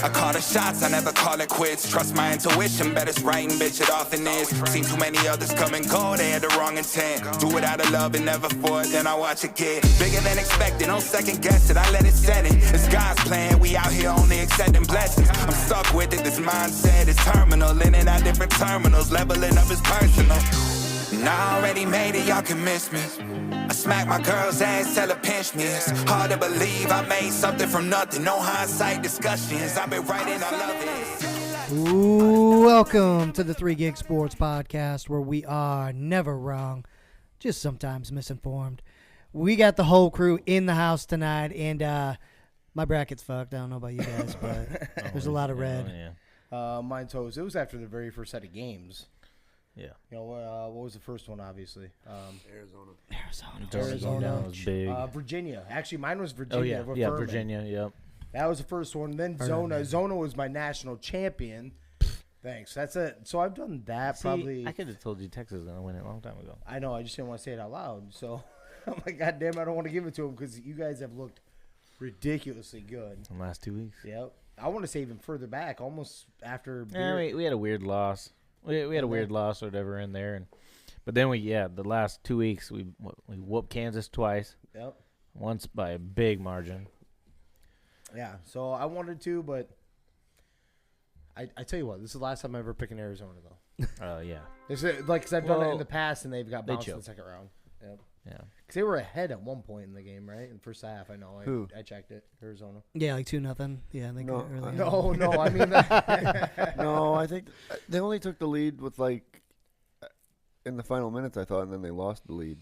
I call the shots, I never call it quits. Trust my intuition, bet it's right and bitch, it often is. Seen too many others come and go, they had the wrong intent. Do it out of love and never for it, then I watch it get bigger than expected. Don't second guess it, I let it set it. It's God's plan, we out here only accepting blessings. I'm stuck with it, this mindset is terminal. In and out different terminals, leveling up is personal. And I already made it, y'all can miss me. I smack my girl's ass, tell her pinch me. It's hard to believe I made something from nothing. No hindsight discussions, I've been writing, I love it. Ooh, welcome to the 3 Gig Sports Podcast, where we are never wrong, just sometimes misinformed. We got the whole crew in the house tonight, and my bracket's fucked. I don't know about you guys, but there's a lot of red. Mine toes. It was after the very first set of games. Yeah. You know, what was the first one, obviously? Arizona was big. Virginia. Actually, mine was Virginia. Oh, yeah. Yeah, Virginia, yep. That was the first one. Then Zona. Zona was my national champion. Thanks. That's it. So I've done that. See, probably. I could have told you Texas was going to win it a long time ago. I know. I just didn't want to say it out loud. So I'm like, God damn, I don't want to give it to them because you guys have looked ridiculously good. In the last 2 weeks. Yep. I want to say even further back, almost after. Yeah, we had a weird loss. We had a weird loss or whatever in there, but then the last 2 weeks we whooped Kansas twice. Yep. Once by a big margin. Yeah. So I wanted to, but I tell you what, this is the last time I ever picked in Arizona though. Yeah. It's like because I've done it in the past and they've got bounced in the choked. second round. Yep. Yeah. Because they were ahead at one point in the game, right? In the first half, I know. I checked it. Arizona. Yeah, like 2-0. Yeah, they got early. No. I mean, No, I think they only took the lead with in the final minutes, I thought, and then they lost the lead.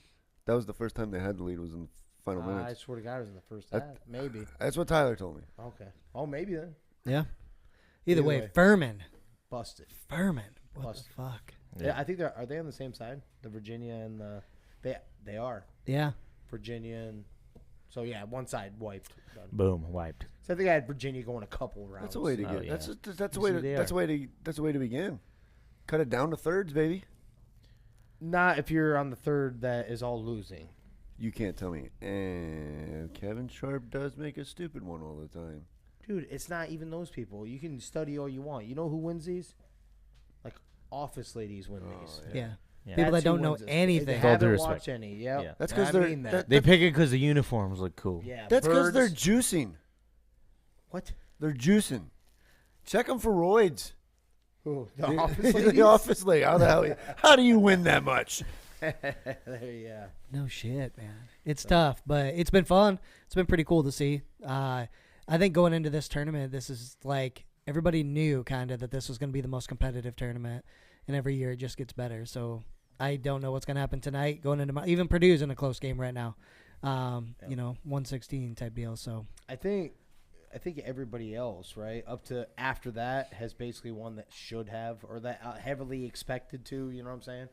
That was the first time they had the lead was in the final I minutes. swear to God, it was in the first half. Maybe. That's what Tyler told me. Okay. Oh, maybe then. Yeah. Either way, way. Furman. Busted. Furman. What Busted. the fuck? Yeah, I think are they on the same side? The Virginia and the they are. Yeah. Virginia and so yeah, one side wiped. Done. Boom, wiped. So I think I had Virginia going a couple rounds. That's a way to get. yeah. That's a way to begin. Cut it down to thirds, baby. Not if you're on the third that is all losing. You can't tell me. And Kevin Sharp does make a stupid one all the time. Dude, it's not even those people. You can study all you want. You know who wins these? Like office ladies win these. Yeah. Yeah. People that That's who don't know wins this. anything. They With all due haven't respect. watched any. Yep. Yeah. That's I because they're mean that. They pick it because the uniforms look cool. Yeah. That's because they're birds. juicing. What? They're juicing. Check them for roids. Who? The office ladies? The office lady. How do you win that much? Yeah. No shit, man. It's tough, but it's been fun. It's been pretty cool to see. I think going into this tournament, this is like everybody knew kind of that this was going to be the most competitive tournament, and every year it just gets better. So I don't know what's going to happen tonight. Going into even Purdue's in a close game right now. 116 type deal. So I think everybody else, right, up to after that has basically won that should have or that heavily expected to. You know what I'm saying?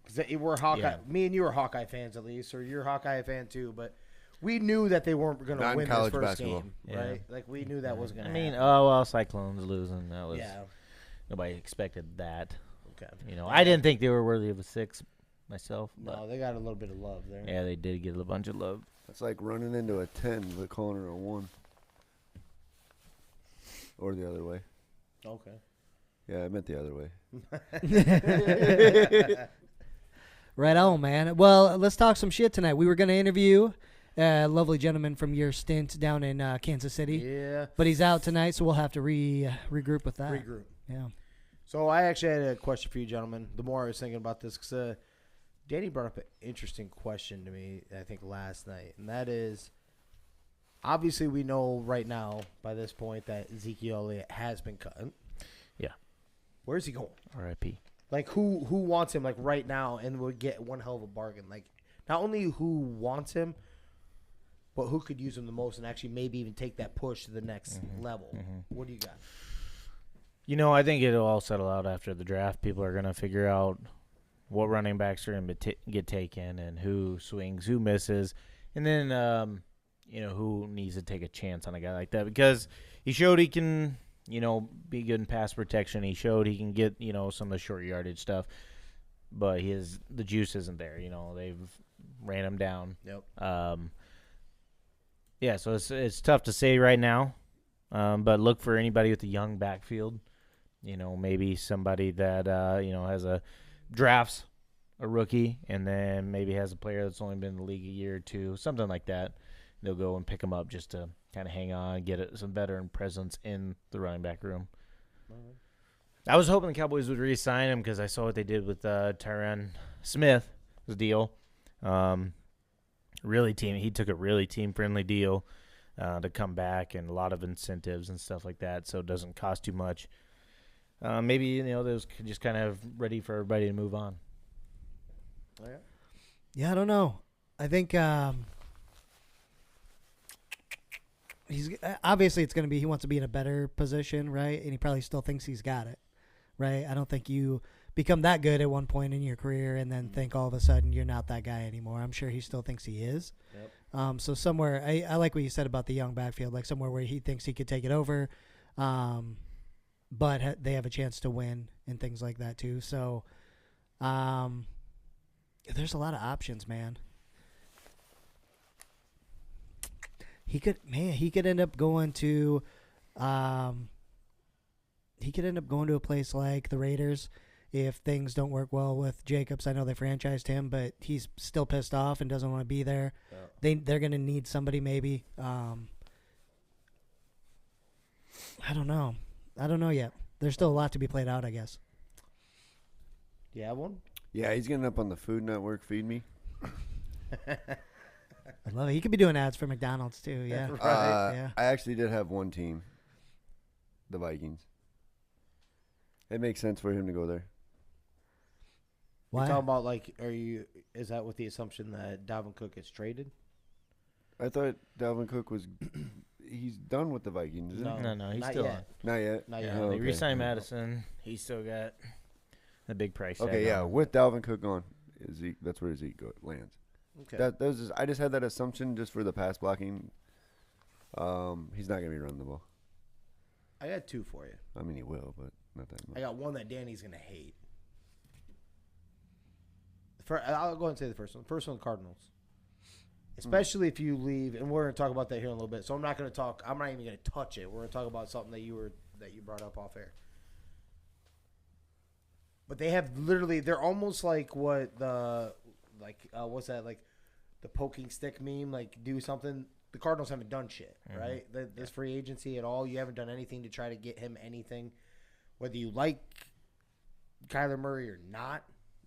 Because we're Hawkeye. Yeah. Me and you are Hawkeye fans at least, or you're a Hawkeye fan too. But we knew that they weren't going to win this first basketball. game, Yeah. right? Like we knew that was going to. I mean, happen. Cyclones losing. That was nobody expected that. Okay. You know, I didn't think they were worthy of a 6 myself. No, they got a little bit of love there. Yeah, they did get a bunch of love. It's like running into a 10 but calling her a 1. Or the other way. Okay. Yeah, I meant the other way. right on, man. Well, let's talk some shit tonight. We were going to interview a lovely gentleman from your stint down in Kansas City. Yeah. But he's out tonight, so we'll have to regroup with that. Regroup. Yeah. So I actually had a question for you, gentlemen. The more I was thinking about this, because Danny brought up an interesting question to me, I think, last night. And that is, obviously we know right now, by this point, that Ezekiel Elliott has been cut. Yeah. Where's he going? R.I.P. Like, who wants him, like, right now and would get one hell of a bargain? Like, not only who wants him, but who could use him the most and actually maybe even take that push to the next level? What do you got? You know, I think it'll all settle out after the draft. People are going to figure out what running backs are going to get taken and who swings, who misses. And then, who needs to take a chance on a guy like that. Because he showed he can, be good in pass protection. He showed he can get, some of the short yardage stuff. But the juice isn't there. They've ran him down. Yep. So it's tough to say right now. But look for anybody with a young backfield. Maybe somebody that has drafts a rookie and then maybe has a player that's only been in the league a year or two, something like that. They'll go and pick them up just to kind of hang on, get some veteran presence in the running back room. I was hoping the Cowboys would re-sign him because I saw what they did with Tyron Smith's deal. He took a really team-friendly deal to come back and a lot of incentives and stuff like that, so it doesn't cost too much. Maybe those just kind of ready for everybody to move on. Yeah, I don't know. I think he's obviously it's going to be he wants to be in a better position, right? And he probably still thinks he's got it, right? I don't think you become that good at one point in your career and then think all of a sudden you're not that guy anymore. I'm sure he still thinks he is. Yep. So somewhere I like what you said about the young backfield, like somewhere where he thinks he could take it over, but they have a chance to win and things like that too. So there's a lot of options, man. He could end up going to a place like the Raiders if things don't work well with Jacobs. I know they franchised him, but he's still pissed off and doesn't want to be there. Yeah. They're going to need somebody maybe. I don't know yet. There's still a lot to be played out, I guess. You have one? Yeah, he's getting up on the Food Network. Feed me. I love it. He could be doing ads for McDonald's too. Yeah. Right. Yeah. I actually did have one team, the Vikings. It makes sense for him to go there. Why? You're talking about is that with the assumption that Dalvin Cook gets traded? I thought Dalvin Cook was he's done with the Vikings, isn't he? No, he's not still yet. Not yet. Not on. yet. Yeah, Oh, they okay. re-signed Madison. He's still got a big price tag. Okay, yeah. on him. With Dalvin Cook gone, Zeke, that's where Zeke lands. Okay. That was just, I just had that assumption just for the pass blocking. He's not gonna be running the ball. I got two for you. I mean, he will, but not that much. I got one that Danny's gonna hate. I'll go ahead and say the first one. First one, Cardinals. Especially if you leave, and we're gonna talk about that here in a little bit. So I'm not even gonna touch it. We're gonna talk about something that you brought up off air. But they have they're almost like what's that, like the poking stick meme, like do something. The Cardinals haven't done shit, right? This free agency at all. You haven't done anything to try to get him anything. Whether you like Kyler Murray or not,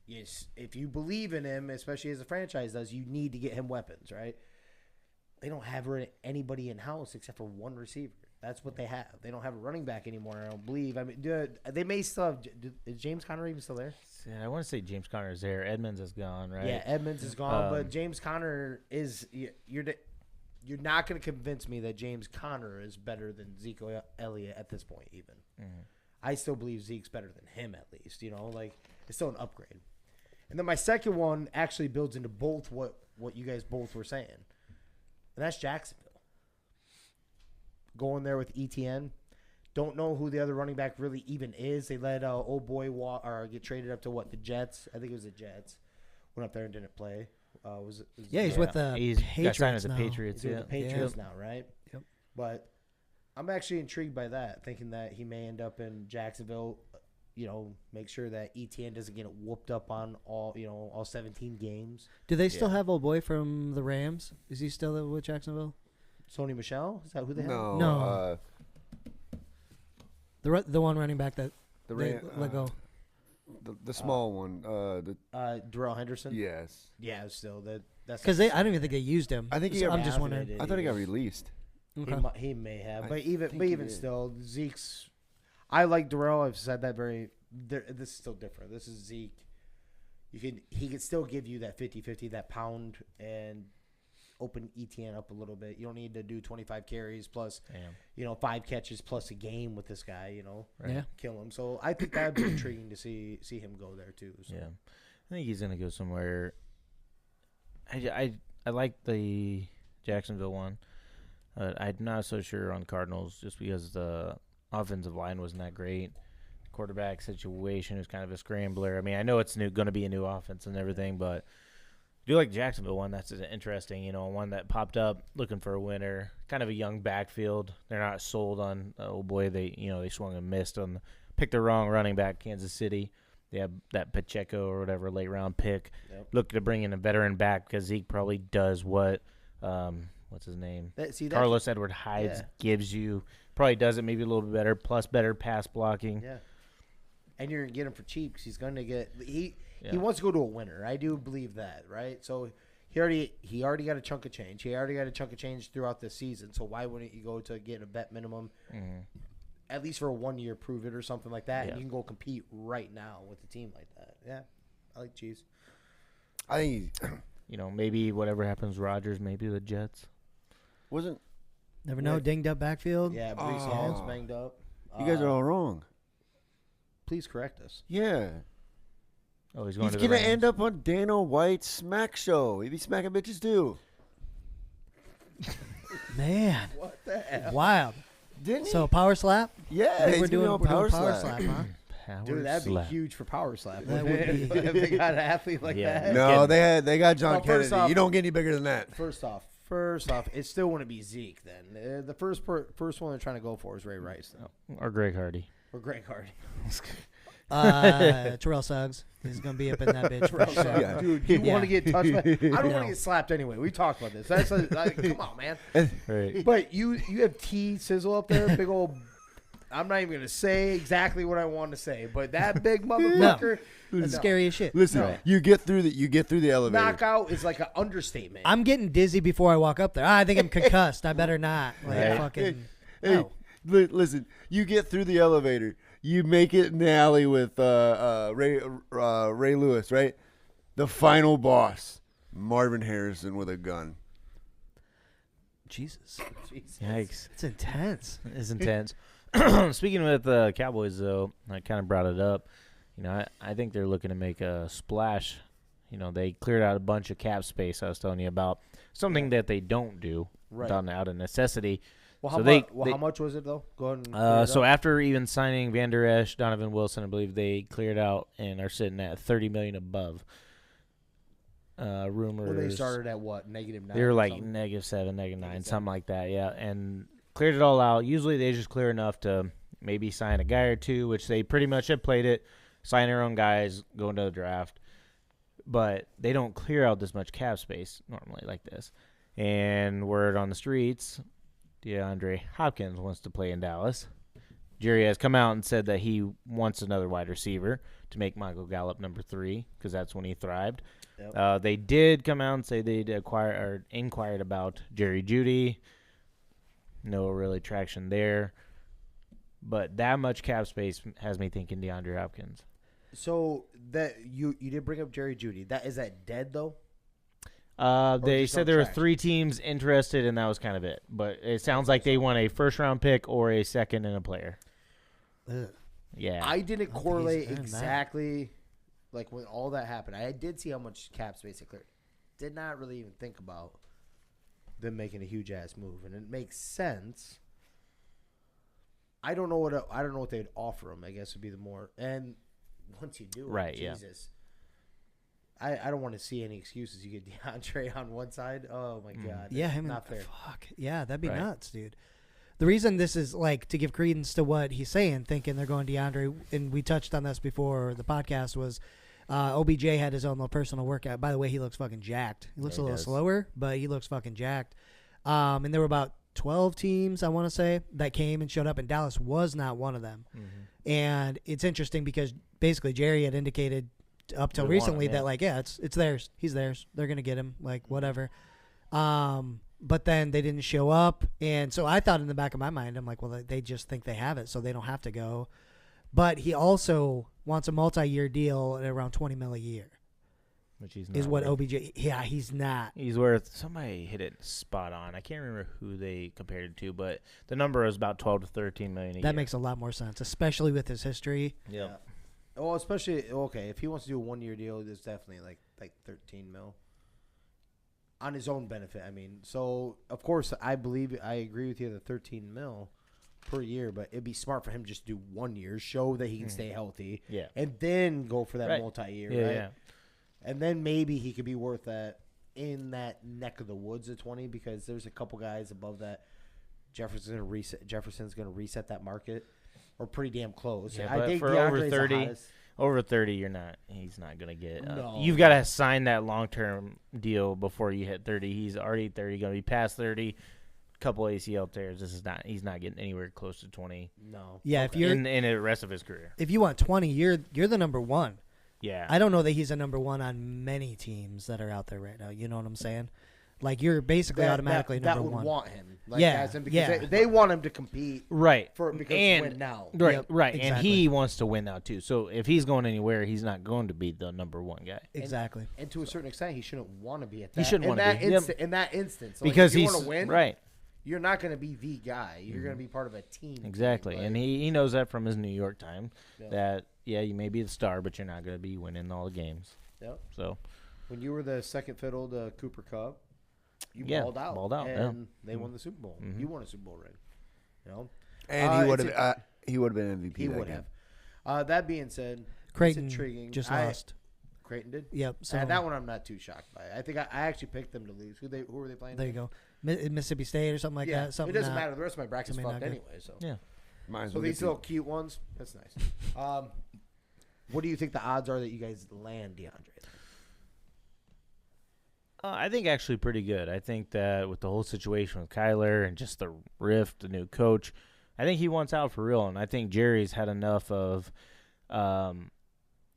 yes, if you believe in him, especially as the franchise does, you need to get him weapons, right? They don't have anybody in-house except for one receiver. That's what they have. They don't have a running back anymore, I don't believe. I mean, they may still have – is James Conner even still there? Yeah, I want to say James Conner is there. Edmonds is gone, right? Yeah, Edmonds is gone, but James Conner is – you're not going to convince me that James Conner is better than Zeke Elliott at this point even. Mm-hmm. I still believe Zeke's better than him at least. It's still an upgrade. And then my second one actually builds into both what you guys both were saying, and that's Jacksonville. Going there with ETN. Don't know who the other running back really even is. They let old boy get traded up to the Jets. I think it was the Jets. Went up there and didn't play. He's with the Patriots got signed as the now. Patriots. He's with the Patriots Yep. now, right? Yep. But I'm actually intrigued by that, thinking that he may end up in Jacksonville. Make sure that ETN doesn't get whooped up on all 17 games. Do they still have old boy from the Rams? Is he still with Jacksonville? Sony Michel? Is that who they have? No. The one running back that The they let go. The small one. Darrell Henderson? Yes. Yeah, still. That's Because I don't even think they used him. I think he So got I'm just wondering. I thought he got released. Okay. He may have. I But think he even did. still, Zeke's – I like Darrell. I've said that this is still different. This is Zeke. He can still give you that 50-50, that pound, and open ETN up a little bit. You don't need to do 25 carries plus, 5 catches plus a game with this guy, Right. Yeah. kill him. So I think that would be intriguing to see him go there too. So. Yeah, I think he's gonna go somewhere. I like the Jacksonville one. I'm not so sure on Cardinals just because the offensive line wasn't that great. The quarterback situation was kind of a scrambler. I mean, I know it's going to be a new offense and everything, but do like the Jacksonville one. That's interesting, one that popped up looking for a winner. Kind of a young backfield. They're not sold on, oh boy, they swung and missed on, picked the wrong running back, Kansas City. They have that Pacheco or whatever late round pick. Yep. Look to bring in a veteran back because Zeke probably does what, what's his name? Carlos Edward-Helaire gives you. Probably does it maybe a little bit better, plus better pass blocking. Yeah. And you're going to get him for cheap because he's going to get he wants to go to a winner. I do believe that, right? So he already got a chunk of change. He already got a chunk of change throughout the season. So why wouldn't you go to get a vet minimum, at least for a 1 year, prove it or something like that? Yeah. And you can go compete right now with a team like that. Yeah, I like Chiefs. I think maybe whatever happens, Rodgers, maybe the Jets. Never know. Dinged up backfield. Yeah, Brees Hall's banged up. You guys are all wrong. Please correct us. Yeah. Oh, he's going to the Rams. End up on Dana White's smack show. He be smacking bitches too. Man. What the hell? Wild. Didn't he? So power slap? Yeah, we're doing power slap, huh? Dude, that'd be huge for power slap. That would be. If they got an athlete like that. No, they got John Kennedy. You don't get any bigger than that. First off, it still wouldn't be Zeke then. The first one they're trying to go for is Ray Rice. Or Greg Hardy. Or Greg Hardy. Terrell Suggs. He's going to be up in that bitch. For sure. Yeah. Dude, you want to get touched by... I don't want to get slapped anyway. We talked about this. That's come on, man. Right. But you have T Sizzle up there, big old... I'm not even going to say exactly what I want to say, but that big motherfucker... That's scary as shit. Listen, you get through the elevator. Knockout is like an understatement. I'm getting dizzy before I walk up there. I think I'm concussed. I better not. Fucking... Hey, listen, you get through the elevator. You make it in the alley with Ray Lewis, right? The final boss, Marvin Harrison with a gun. Jesus. Yikes. It's intense. It's intense. Speaking with the Cowboys, though, I kind of brought it up. I think they're looking to make a splash. They cleared out a bunch of cap space I was telling you about. Something that they don't do out of necessity. Well, how much was it, though? Go ahead and so after even signing Van Der Esch, Donovan Wilson, I believe they cleared out and are sitting at $30 million above. Rumors. Well, they started at what, -9? They were like -7, -9, something like that, yeah. And cleared it all out. Usually they just clear enough to maybe sign a guy or two, which they pretty much have played it, sign their own guys, go into the draft. But they don't clear out this much cap space normally like this. And word on the streets, DeAndre Hopkins wants to play in Dallas. Jerry has come out and said that he wants another wide receiver to make Michael Gallup number 3 because that's when he thrived. Yep. They did come out and say they'd inquired about Jerry Jeudy. No really traction there. But that much cap space has me thinking DeAndre Hopkins. So that you did bring up Jerry Jeudy. Is that dead though? They said there were 3 teams interested, and that was kind of it. But it sounds like they want a first-round pick or a second and a player. Ugh. Yeah. I didn't correlate exactly like when all that happened. I did see how much cap space it cleared. Did not really even think about them making a huge-ass move, and it makes sense. I don't know what they'd offer him. I guess would be the more. And once you do it, Jesus. I don't want to see any excuses. You get DeAndre on one side. Oh, my God. Yeah, not fair. Fuck. Yeah, that'd be nuts, dude. The reason this is, to give credence to what he's saying, thinking they're going DeAndre, and we touched on this before the podcast, was OBJ had his own little personal workout. By the way, he looks fucking jacked. He looks a little slower, but he looks fucking jacked. And there were about 12 teams, I want to say, that came and showed up, and Dallas was not one of them. Mm-hmm. And it's interesting because basically Jerry had indicated up till recently that it's theirs. He's theirs. They're gonna get him. Whatever. But then they didn't show up, and so I thought in the back of my mind, I'm like, well, they just think they have it, so they don't have to go. But he also wants a multi-year deal at around $20 million a year. Which he's not. Is what OBJ? Yeah, he's not. He's worth. Somebody hit it spot on. I can't remember who they compared it to, but the number is about 12 to 13 million a year. That makes a lot more sense, especially with his history. Yeah. Well, especially if he wants to do a 1-year deal, it's definitely like 13 mil on his own benefit. I mean, so of course I agree with you, the 13 mil per year, but it'd be smart for him just to do 1 year, show that he can stay healthy, and then go for that multi-year, right? Yeah. And then maybe he could be worth that in that neck of the woods at 20 because there's a couple guys above that. Jefferson's going to reset that market, or pretty damn close. Yeah, I but think for DeAndre's over 30, he's not going to get. No. You've got to sign that long-term deal before you hit 30. He's already 30, going to be past 30. Couple ACL tears. He's not getting anywhere close to 20. No. Yeah, if you're in the rest of his career. if you want 20, you're the number one. Yeah. I don't know that he's a number one on many teams that are out there right now. You know what I'm saying? Like you're basically automatically number that would one. want him. Like, Yeah, as in, because yeah. they want him to compete Right. because and, win now. Right, Yep, right. And exactly. he wants to win now, too. So if he's going anywhere, he's not going to be the number one guy. Exactly. And to a certain extent, he shouldn't want to be at that. He shouldn't in wanna that be. Yep. in that instance. Like, Because if you he's want to win, right. you're not going to be the guy. You're going to be part of a team. Exactly. Like, And he knows that from his New York time Yeah. that, you may be the star, but you're not going to be winning all the games. Yep. So, when you were the second fiddle to Cooper Kupp, you Yeah, balled out. balled out, And yeah. they won the Super Bowl. Mhm. You won a Super Bowl ring. You know? And He he would have been MVP. He that would game. have. That being said, Creighton it's intriguing. just I- lost. Creighton did? Yep. So That one I'm not too shocked by. I think I actually picked them to lose. Who were they playing? there you go. Mississippi State or something like Yeah, that. Something it doesn't not- matter. The rest of my bracket's something fucked not good. anyway. So yeah. Might as So well these get little cute ones, that's nice. What do you think the odds are that you guys land DeAndre? I think actually pretty good. I think that with the whole situation with Kyler and just the rift, the new coach, I think he wants out for real. And I think Jerry's had enough of all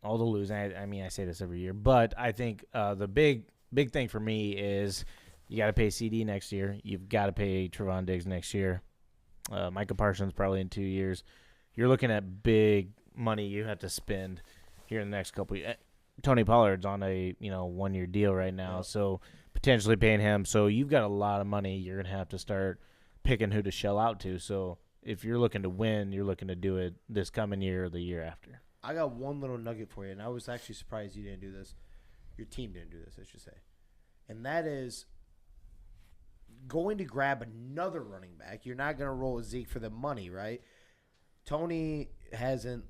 the losing. I mean, I say this every year, but I think the big thing for me is you got to pay CD next year. You've got to pay Trevon Diggs next year. Micah Parsons probably in 2 years. You're looking at big money you have to spend here in the next couple of years. Tony Pollard's on a 1-year deal right now, so potentially paying him. So you've got a lot of money. You're gonna have to start picking who to shell out to. So if you're looking to win, you're looking to do it this coming year or the year after. I got one little nugget for you, and I was actually surprised you didn't do this. Your team didn't do this, I should say. And that is going to grab another running back. You're not going to roll with Zeke for the money, right? Tony hasn't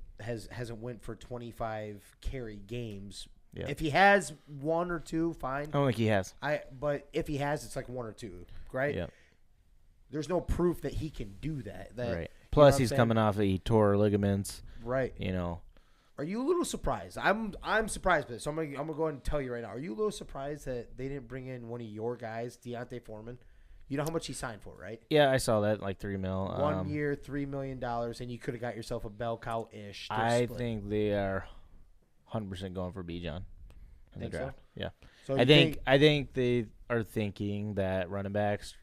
went for 25 carry games. Yeah. If he has one or two, fine. I don't think he has. But if he has, it's like one or two, right? Yeah. There's no proof that he can do that. Right. Plus, Plus, he's coming off he tore ligaments. Right. Are you a little surprised? I'm surprised by this. So I'm gonna go ahead and tell you right now. Are you a little surprised that they didn't bring in one of your guys, Deontay Foreman? You know how much he signed for, right? Yeah, I saw that, like $3 million. 1 year, $3 million, and you could have got yourself a bell cow ish. I think they are 100% going for Bijan in the Think so? draft. Yeah. So I think they are thinking that running backs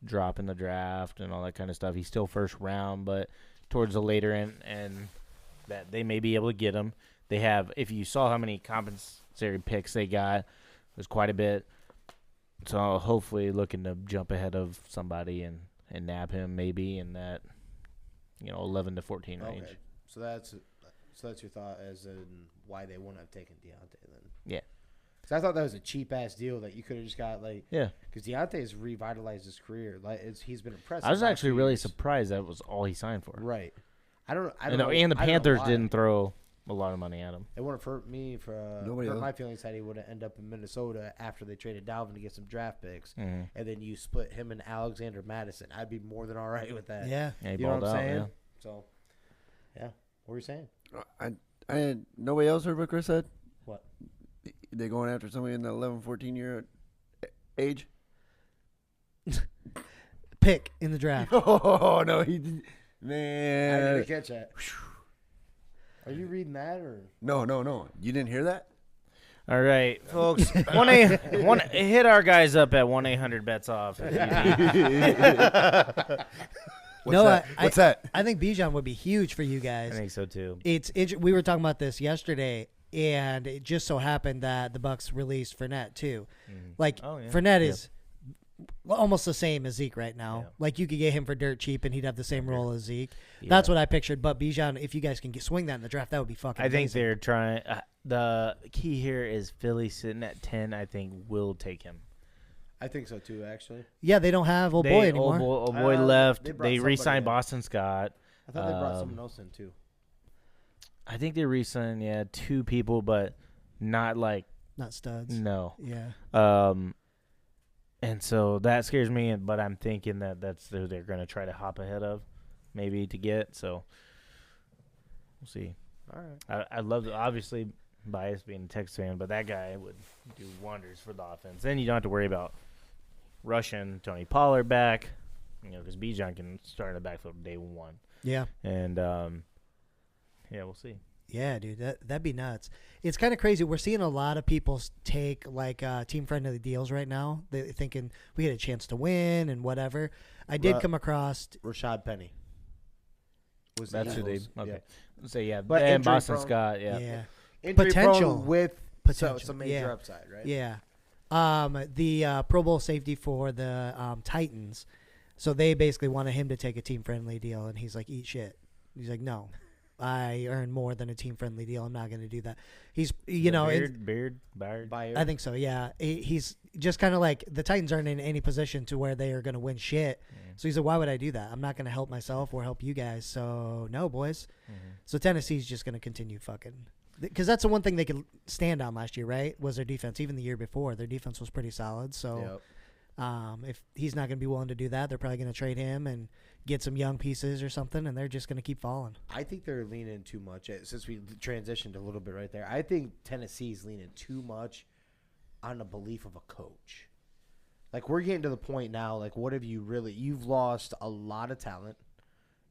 drop in the draft and all that kind of stuff. He's still first round, but towards the later end, and that they may be able to get him. They have, if you saw how many compensatory picks they got, it was quite a bit. So hopefully looking to jump ahead of somebody and nab him maybe in that 11 to 14 range. Okay. So that's your thought as in why they wouldn't have taken Deontay then. Yeah. Because I thought that was a cheap ass deal that you could have just got Yeah. Because Deontay has revitalized his career. He's been impressive. I was last actually few really years. surprised that was all he signed for. Right. I don't know. And the I don't know Panthers why. didn't throw a lot of money at him. It wouldn't have hurt me for Nobody hurt else. my feelings that he would have ended up in Minnesota after they traded Dalvin to get some draft picks, Mhm. and then you split him and Alexander Madison. I'd be more than all right with that. Yeah. Yeah, he You know balled what I'm out, saying? yeah. So, yeah. What were you saying? I nobody else heard what Chris said. What? They going after somebody in the 11, 14 year age. Pick in the draft. Oh no, he did. I Man. didn't catch that. Are you reading that or? No. You didn't hear that? All right, folks. Hit our guys up at 1-800-BETS-OFF. What's that? I think Bijan would be huge for you I guys. think so too. We were talking about this yesterday, and it just so happened that the Bucks released Fournette too. Like Oh, yeah. Fournette Yeah. is almost the same as Zeke right now. Yeah. Like you could get him for dirt cheap, and he'd have the same role as Zeke. That's what I pictured. But Bijan, if you guys can swing that in the draft, that would be fucking. I think amazing. they're trying. The key here is Philly sitting at 10. I think will take him. I think so too. Actually, Yeah, they don't have old boy anymore. Old boy They left. brought They somebody re-signed in. Boston Scott. I thought they brought someone else in too. I think they re-signed 2 people, but not like not studs. No. Yeah. And so that scares me, but I'm thinking that that's who they're going to try to hop ahead of, maybe to get. So we'll see. All right. I love, obviously, bias being a Texas fan, but that guy would do wonders for the offense. Then you don't have to worry about rushing Tony Pollard back, because Bijan can start in the backfield day one. Yeah. And, we'll see. Yeah, dude, that'd be nuts. It's kind of crazy. We're seeing a lot of people take team-friendly deals right now. They're thinking we had a chance to win and whatever. I did come across Rashad Penny. That's who they okay. Yeah. So But and Boston prone. Scott, Yeah. Injury Potential. prone with Potential. some major upside, right? Yeah. The Pro Bowl safety for the Titans. So they basically wanted him to take a team-friendly deal, and he's like, eat shit. He's like, no. I earn more than a team-friendly deal. I'm not going to do that. He's, Beard. I think so, yeah. He's just kind of like, the Titans aren't in any position to where they are going to win shit. So he's like, why would I do that? I'm not going to help myself or help you guys. So, no, boys. So Tennessee's just going to continue fucking. Because that's the one thing they could stand on last year, right? Was their defense. Even the year before, their defense was pretty solid. So if he's not going to be willing to do that, they're probably going to trade him and get some young pieces or something, and they're just going to keep falling. I think they're leaning too much. Since we transitioned a little bit right there, I think Tennessee's leaning too much on the belief of a coach. Like, we're getting to the point now, like, what have you really – you've lost a lot of talent.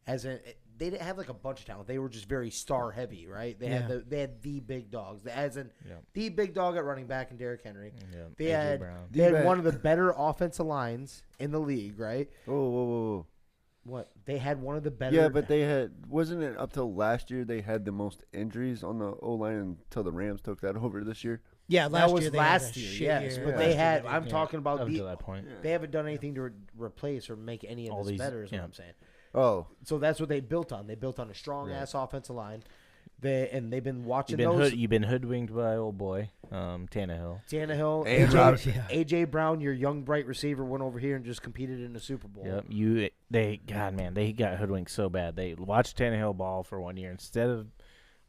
They didn't have, like, a bunch of talent. They were just very star-heavy, right? They had the big dogs. The big dog at running back in Derrick Henry. Yeah. They had D-back. one of the better offensive lines in the league, right? Whoa. What? They had one of the better – Yeah, but they had – wasn't it up till last year they had the most injuries on the O-line until the Rams took that over this year? Yeah, that was year they last had a year, shit yes. year. But Last they year had – did. I'm talking about Up to that point. they haven't done anything to replace or make any of All this these- better is what yeah. I'm saying. Oh. So that's what they built on. They built on a strong-ass offensive line. They've been watching You've been hoodwinked by old boy, Tannehill. Tannehill, And A.J. Brown, your young, bright receiver, went over here and just competed in the Super Bowl. Yep. They got hoodwinked so bad. They watched Tannehill ball for 1 year. Instead of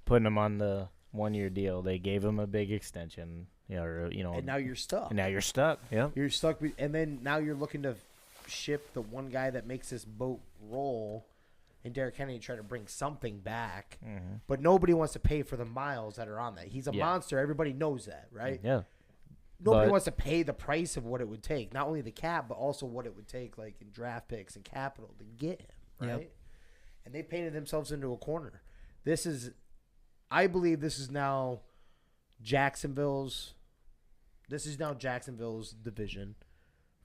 putting him on the 1 year deal, they gave him a big extension. And now you're stuck. Yep. You're stuck. And then now you're looking to ship the one guy that makes this boat roll and Derrick Henry try to bring something back. But nobody wants to pay for the miles that are on that. He's a monster. Everybody knows that, right? Yeah. Nobody wants to pay the price of what it would take. Not only the cap, but also what it would take, like in draft picks and capital to get him, right? Yep. And they painted themselves into a corner. I believe this is now Jacksonville's division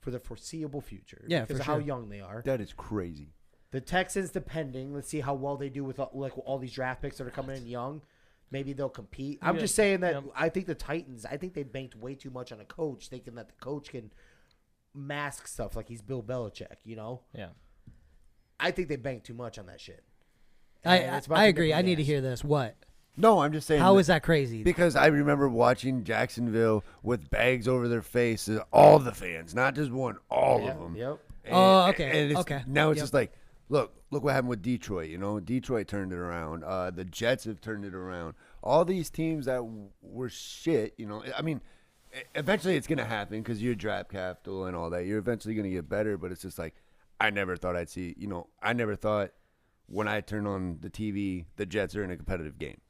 for the foreseeable future. Yeah, because for of how sure. young they are. That is crazy. The Texans, depending, let's see how well they do with all these draft picks that are coming in young. Maybe they'll compete. I'm just saying that I think the Titans, they banked way too much on a coach, thinking that the coach can mask stuff like he's Bill Belichick, Yeah. I think they banked too much on that shit. I to agree. nip I need to gas. hear this. What? No, I'm just saying. How is that crazy? Because I remember watching Jacksonville with bags over their faces, all the fans, not just one, all of them. Yep. And okay. Now it's Yep. just like, look what happened with Detroit. Detroit turned it around. The Jets have turned it around. All these teams that were shit, I mean, eventually it's going to happen because you're draft capital and all that. You're eventually going to get better, but it's just like, I never thought I'd see, I never thought when I turn on the TV, the Jets are in a competitive game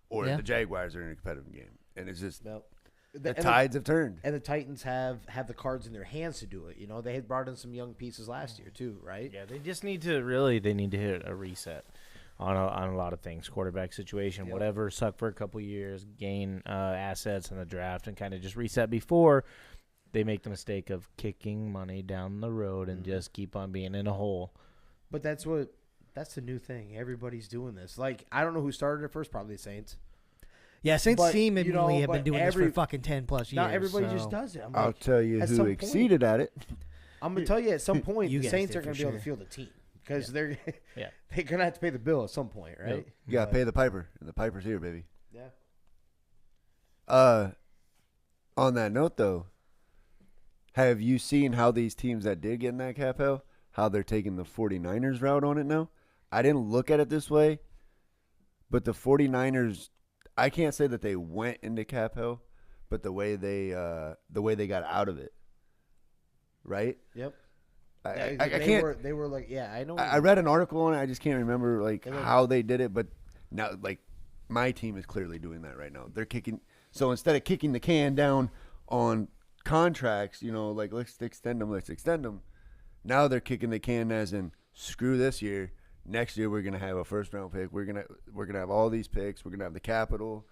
or the Jaguars are in a competitive game. And it's just, the tides have turned. And the Titans have the cards in their hands to do it. They had brought in some young pieces last year too, right? Yeah, they just need to hit a reset on a lot of things. Quarterback situation, whatever, suck for a couple years, gain assets in the draft, and kind of just reset before they make the mistake of kicking money down the road and just keep on being in a hole. But that's the new thing. Everybody's doing this. Like, I don't know who started it first, probably the Saints. Yeah, Saints But, seemingly have been doing this for every- fucking 10 plus years. Not everybody so. just does it. I'll tell you at who some exceeded at it. I'm gonna tell you at some point You the guys Saints did are gonna for be able to sure. field a team because they're Yeah. they're gonna have to pay the bill at some point, right? You got to pay the piper, and the piper's here, baby. Yeah. On that note, though, have you seen how these teams that did get in that cap hell, how they're taking the 49ers route on it now? I didn't look at it this way, but the 49ers, I can't say that they went into cap hell, but the way they got out of it, right? Yep. I they can't. They were like, yeah, I know. I read an article on it. I just can't remember like They were- how they did it, but now like my team is clearly doing that right now. They're kicking. So instead of kicking the can down on contracts, like let's extend them. Now they're kicking the can as in screw this year. Next year we're gonna have a first round pick. We're gonna have all these picks. We're gonna have the capital.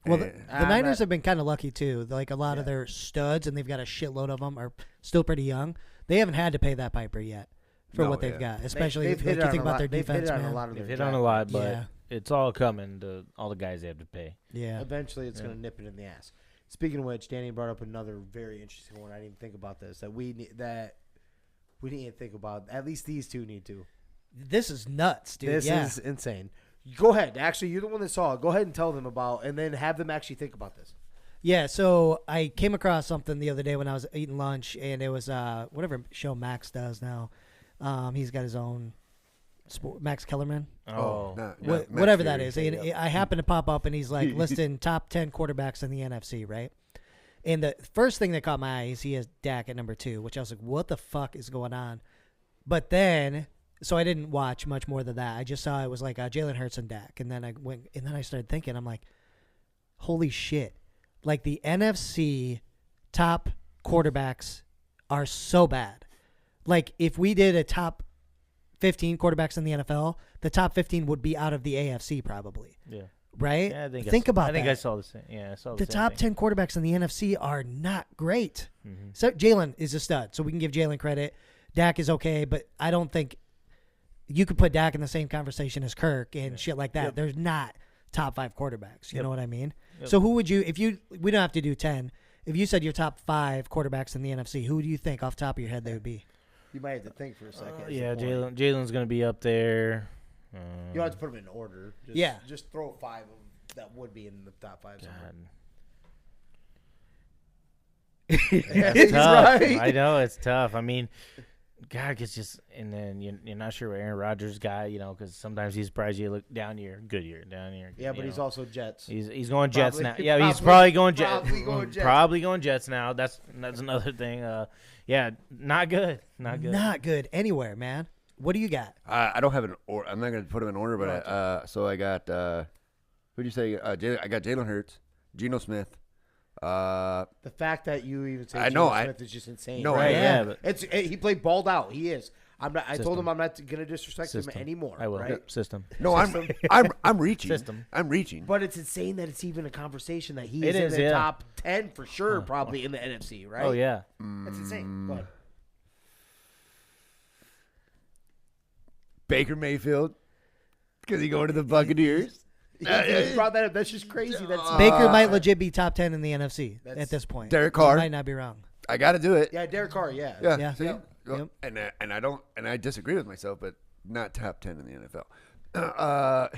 Well, And- the Niners have been kind of lucky too. Like a lot of their studs, and they've got a shitload of them, are still pretty young. They haven't had to pay that piper yet for No, what they've yeah. got, especially they've if hit you on think a about lot- their they've defense, hit on man. a lot of They've their hit on a draft lot, picks. but Yeah. it's all coming to all the guys they have to pay. Yeah. Eventually, it's going to nip it in the ass. Speaking of which, Danny brought up another very interesting one. I didn't even think about this. That we need to think about. At least these two need to. This is nuts, dude. This yeah. is insane. Go ahead. Actually, you're the one that saw it. Go ahead and tell them about, and then have them actually think about this. Yeah, so I came across something the other day when I was eating lunch, and it was whatever show Max does now. He's got his own Max Kellerman. Oh, Whatever that is. And I happened to pop up, and he's like listing top 10 quarterbacks in the NFC, right? And the first thing that caught my eye is he has Dak at number 2, which I was like, what the fuck is going on? But then, so I didn't watch much more than that. I just saw it was like Jalen Hurts and Dak. And then I started thinking, I'm like, holy shit. Like the NFC top quarterbacks are so bad. Like if we did a top 15 quarterbacks in the NFL, the top 15 would be out of the AFC probably. yeah. Right? Yeah, Think about that. I think I saw the same. Yeah, I saw The same top thing. 10 quarterbacks in the NFC are not great. Mm-hmm. So Jalen is a stud, so we can give Jalen credit. Dak is okay, but I don't think you could put Dak in the same conversation as Kirk and shit like that. Yep. There's not top 5 quarterbacks. You Yep. know what I mean? Yep. So who would you, we don't have to do 10. If you said your top 5 quarterbacks in the NFC, who do you think off the top of your head they would be? You might have to think for a second. Yeah, Jalen's going to be up there. You don't have to put them in order. Just, Yeah. Just throw 5 of them that would be in the top 5. somewhere. God. Yeah, It's he's tough. right. I know it's tough. I mean, God, it's just, and then you're not sure what Aaron Rodgers got, because sometimes he's surprised you look down year, good year, down year. Yeah, but he's also Jets. He's going Jets now. Probably- Yeah, he's probably going Jets. probably going Jets. Probably going Jets now. That's another thing. Yeah, not good. Not good. Not good anywhere, man. What do you got? I don't have an order. I'm not going to put them in order, but so I got who'd you say? I got Jalen Hurts, Geno Smith. The fact that you even say I know, Geno Smith is just insane. No, right? yeah, but He played balled out. He is. I'm not. I told System. him I'm not going to disrespect System. him anymore. I will. Right? System. No, I'm reaching. System. I'm reaching. But it's insane that it's even a conversation that he It is is, in the yeah. top 10 for sure, probably in the NFC. Right? Oh yeah. That's insane. But Baker Mayfield, because he going to the Buccaneers. you brought that up. That's just crazy. That's Baker might legit be top 10 in the NFC That's- at this point. Derek You Carr. might not be wrong. I got to do it. yeah, Derek Carr. Yeah. Yeah. Yeah. See? Yep. Yep. And I don't, and I disagree with myself, but not top 10 in the NFL.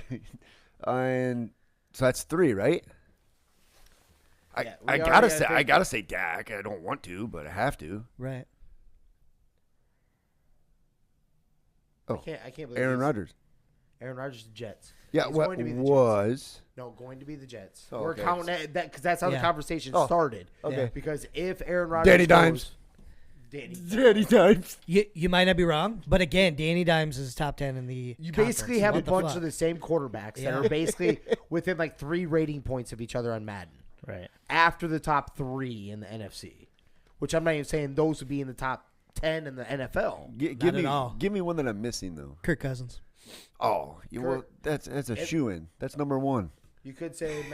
And so that's 3, right? Yeah, we I already gotta had say, to- I gotta say Dak. I don't want to, but I have to. Right. Oh, I can't believe Aaron he's- Rodgers. Aaron Rodgers, the Jets. Yeah, He's what going to be the Jets. was? No, going to be the Jets. Oh, We're okay. counting that because that's how the Yeah. conversation Oh, started. okay. Because if Aaron Rodgers Danny goes- Dimes. Danny. Times. You might not be wrong, but again, Danny Dimes is top 10 in the You conference. basically have a What the bunch fuck? of the same quarterbacks that Yeah. are basically within like 3 rating points of each other on Madden. Right. After the top 3 in the NFC, which I'm not even saying those would be in the top 10 in the NFL. Give Not me, at all. give me one that I'm missing though. Kirk Cousins. Oh, well, that's a shoe in. That's number 1. You could say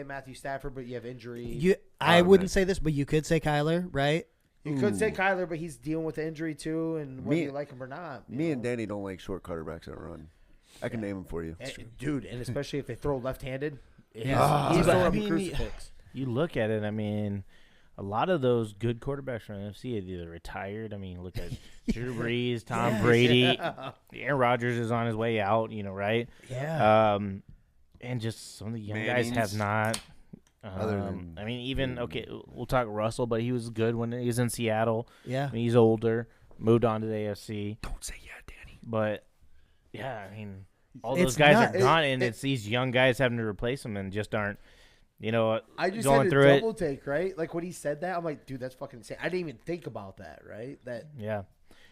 Matthew Stafford, but you have injury. I Oh, wouldn't nice. say this, but you could say Kyler, right? You could say Kyler, but he's dealing with the injury too, and whether Me- you like him or not. you Me and know. Danny don't like short quarterbacks that run. I can name them for you. Dude, and especially if they throw left-handed, Yeah. he's But, throwing I up a mean, crucifix. You look at it. I mean, a lot of those good quarterbacks from NFC have either retired. I mean, look at Drew Brees, Tom Brady, Aaron Rodgers is on his way out. Right? Yeah. And just some of the young Mannings. guys have not. Other than- I mean, even we'll talk Russell, but he was good when he was in Seattle. yeah. I mean, he's older, moved on to the AFC, Don't say yeah, Danny. but yeah, I mean, all It's those guys nuts. are gone, and it's these young guys having to replace them, and just aren't. I just going had a through it. double take, right? Like when he said that, I'm like, dude, that's fucking insane. I didn't even think about that, right? Yeah.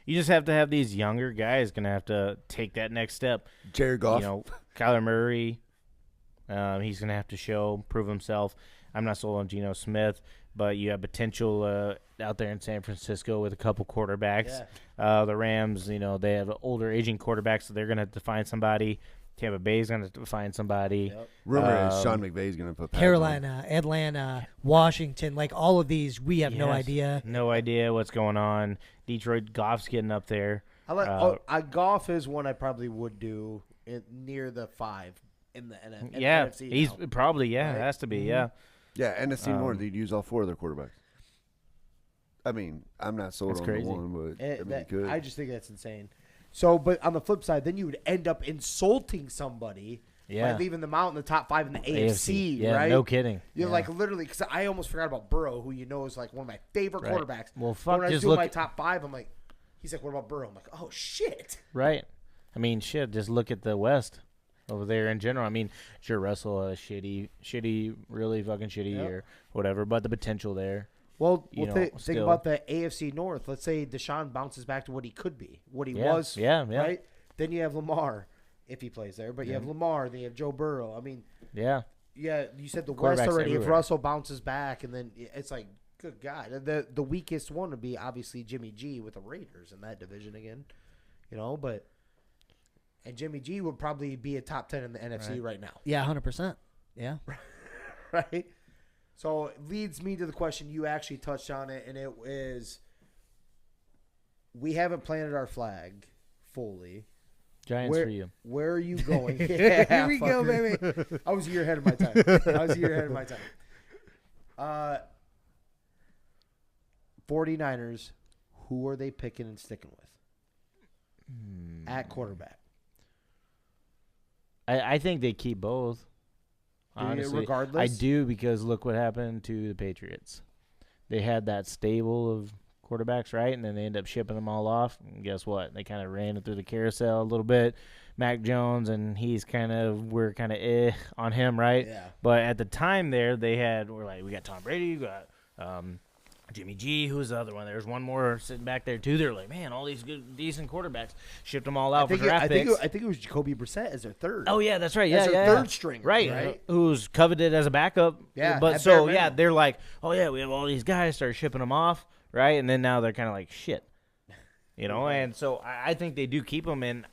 You just have to have these younger guys going to have to take that next step. Jared Goff. Kyler Murray, he's going to have to prove himself. I'm not sold on Geno Smith, but you have potential out there in San Francisco with a couple quarterbacks. Yeah. The Rams, they have older aging quarterbacks, so they're going to have to find somebody. Tampa Bay's going to find somebody. Yep. Rumor is Sean McVay's going to put pads Carolina, Atlanta, Washington, like all of these, we have no idea. No idea what's going on. Detroit, Goff's getting up there. Goff is one I probably would do near the 5 in the NFC. He's now. probably Right? It has to be, Mm-hmm. yeah. Yeah, NFC North, they'd use all 4 of their quarterbacks. I mean, I'm not sold That's on crazy. the one, but you could. I just think that's insane. So, but on the flip side, then you would end up insulting somebody by leaving them out in the top 5 in the AFC, yeah, right? no kidding. You're like literally, because I almost forgot about Burrow, who is like one of my favorite quarterbacks. Well, But when I was just doing look my top 5, I'm like, he's like, what about Burrow? I'm like, oh shit. Right. I mean, shit, just look at the West over there in general. I mean, sure, Russell had a shitty, really fucking shitty year, whatever, but the potential there. Well, think still. about the AFC North. Let's say Deshaun bounces back to what he could be, what he was. Yeah. Right? Then you have Lamar, if he plays there. But you have Lamar, then you have Joe Burrow. I mean, yeah, you said the West Quarterbacks already. everywhere. If Russell bounces back, and then it's like, good God. The weakest one would be obviously Jimmy G with the Raiders in that division again. And Jimmy G would probably be a top 10 in the NFC right now. Yeah, 100%. Yeah. Right? So it leads me to the question you actually touched on it, and it is we haven't planted our flag fully. Giants for you. Where are you going? Yeah, here we go, baby. I was a year ahead of my time. 49ers, who are they picking and sticking with at quarterback? I think they keep both. Honestly, regardless? I do, because look what happened to the Patriots. They had that stable of quarterbacks, right? And then they end up shipping them all off. And guess what? They kind of ran it through the carousel a little bit. Mac Jones, and we're kind of on him, right? Yeah. But at the time there, we got Tom Brady, we got Jimmy G, who's the other one? There's one more sitting back there too. They're like, man, all these good, decent quarterbacks, shipped them all out for draft picks. I think it was Jacoby Brissett as their third. Oh yeah, that's right. As Yeah, their yeah, third stringer, right? Who's coveted as a backup. Yeah, but at bare so minimum. they're like, oh yeah, we have all these guys. Start shipping them off, right? And then now they're kind of like shit, And so I think they do keep them in.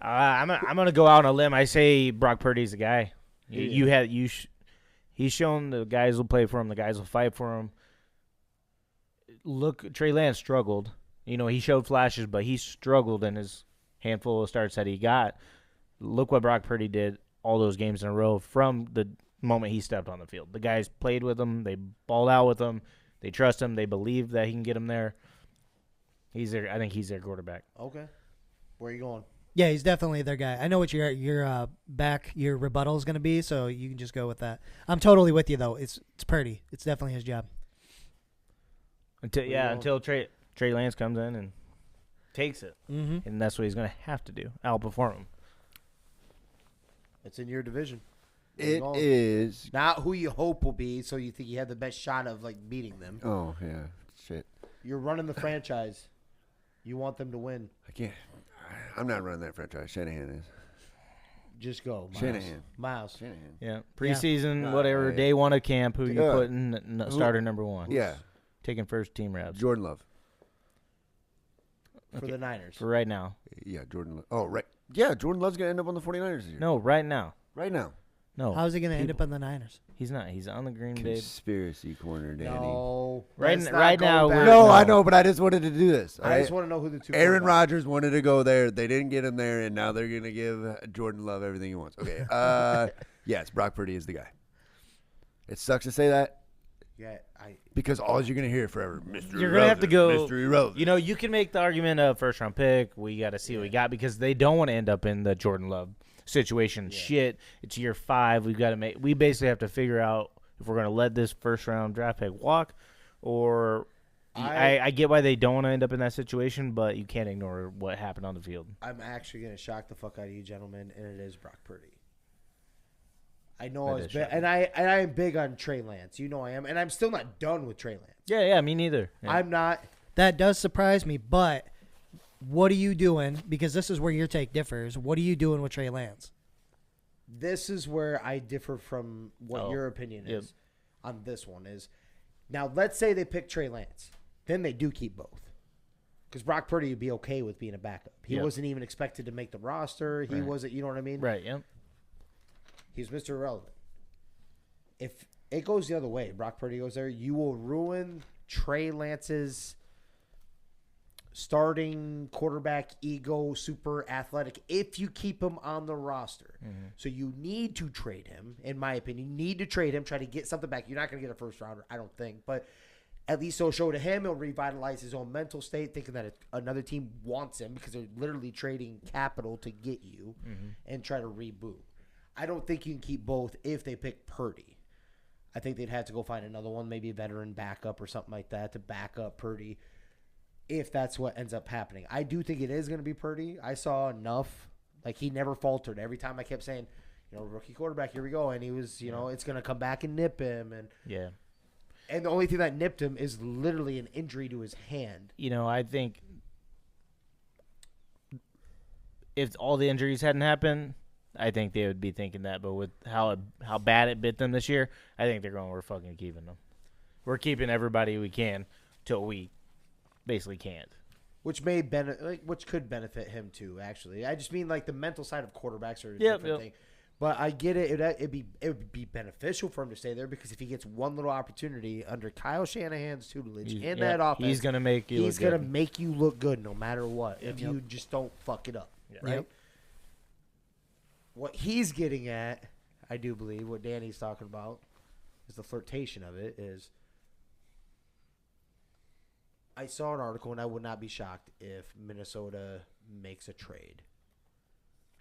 I'm gonna go out on a limb. I say Brock Purdy's the guy. He's shown the guys will play for him. The guys will fight for him. Look, Trey Lance struggled. He showed flashes, but he struggled in his handful of starts that he got. Look what Brock Purdy did all those games in a row from the moment he stepped on the field. The guys played with him. They balled out with him. They trust him. They believe that he can get him there. I think he's their quarterback. Okay. Where are you going? Yeah, he's definitely their guy. I know what your rebuttal is going to be, so you can just go with that. I'm totally with you, though. It's Purdy. It's definitely his job. Until Trey Lance comes in and takes it. Mm-hmm. And that's what he's going to have to do. Outperform him. It's in your division. It is. Not who you hope will be, so you think you have the best shot of beating them. Oh, yeah. Shit. You're running the franchise. You want them to win. I can't. I'm not running that franchise. Shanahan is. Just go. Miles. Shanahan. Yeah. Preseason, Yeah. whatever, Right. day one of camp, who you Yeah. putting starter number one. Yeah. Taking first team reps. Jordan Love. For the Niners. For right now. Yeah, Jordan Love. Oh, right. Yeah, Jordan Love's going to end up on the 49ers this year. No, right now. Right now. No. How's he going to end up on the Niners? He's not. He's on the Green Bay. Conspiracy corner, Danny. No. Right let's n- not right go now, back. we're- No, No. I know, but I just wanted to do this. I just want to know who the two Aaron quarterbacks- Rodgers wanted to go there. They didn't get him there, and now they're going to give Jordan Love everything he wants. Okay. Yes, Brock Purdy is the guy. It sucks to say that Yeah, because all you're going to hear forever, Mr. You're gonna have to go. Mr. Irrelevant. You can make the argument of first round pick. We got to see what we got because they don't want to end up in the Jordan Love situation. Yeah. Shit, it's year 5. We basically have to figure out if we're gonna let this first round draft pick walk, or I get why they don't want to end up in that situation, but you can't ignore what happened on the field. I'm actually going to shock the fuck out of you, gentlemen, and it is Brock Purdy. I know I was big, and I am big on Trey Lance. You know I am, and I'm still not done with Trey Lance. Yeah, me neither. Yeah. I'm not. That does surprise me, but what are you doing? Because this is where your take differs. What are you doing with Trey Lance? This is where I differ from what your opinion is on this one. Is now let's say they pick Trey Lance, then they do keep both, because Brock Purdy would be okay with being a backup. He wasn't even expected to make the roster. He wasn't. You know what I mean? Right. Yep. He's Mr. Irrelevant. If it goes the other way, Brock Purdy goes there, you will ruin Trey Lance's starting quarterback ego, super athletic, if you keep him on the roster. Mm-hmm. So you need to trade him, in my opinion. You need to trade him, try to get something back. You're not going to get a first rounder, I don't think. But at least it'll show to him, it'll revitalize his own mental state, thinking that another team wants him because they're literally trading capital to get you and try to reboot. I don't think you can keep both if they pick Purdy. I think they'd have to go find another one, maybe a veteran backup or something like that to back up Purdy if that's what ends up happening. I do think it is going to be Purdy. I saw enough. Like, he never faltered. Every time I kept saying, rookie quarterback, here we go. And he was, it's going to come back and nip him. And the only thing that nipped him is literally an injury to his hand. I think if all the injuries hadn't happened, I think they would be thinking that. But with how bad it bit them this year, I think they're going, we're fucking keeping them. We're keeping everybody we can till we basically can't. Which which could benefit him too, actually. I just mean like the mental side of quarterbacks are a different thing. But I get it. It would be beneficial for him to stay there, because if he gets one little opportunity under Kyle Shanahan's tutelage in that offense, he's gonna make you look good no matter what. If you just don't fuck it up, right? Yep. What he's getting at, I do believe, what Danny's talking about, is the flirtation of it. Is I saw an article, and I would not be shocked if Minnesota makes a trade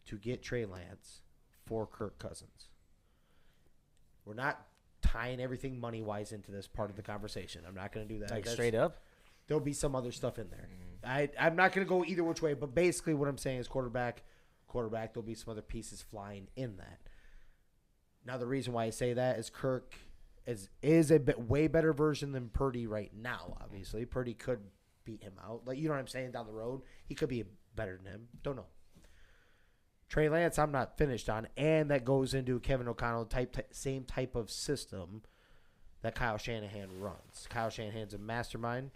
to get Trey Lance for Kirk Cousins. We're not tying everything money-wise into this part of the conversation. I'm not going to do that. Like straight up? There'll be some other stuff in there. I'm not going to go either which way, but basically what I'm saying is quarterback, there'll be some other pieces flying in that. Now, the reason why I say that is Kirk is a way better version than Purdy right now, obviously. Purdy could beat him out. Like, you know what I'm saying, down the road? He could be better than him. Don't know. Trey Lance, I'm not finished on, and that goes into Kevin O'Connell same type of system that Kyle Shanahan runs. Kyle Shanahan's a mastermind.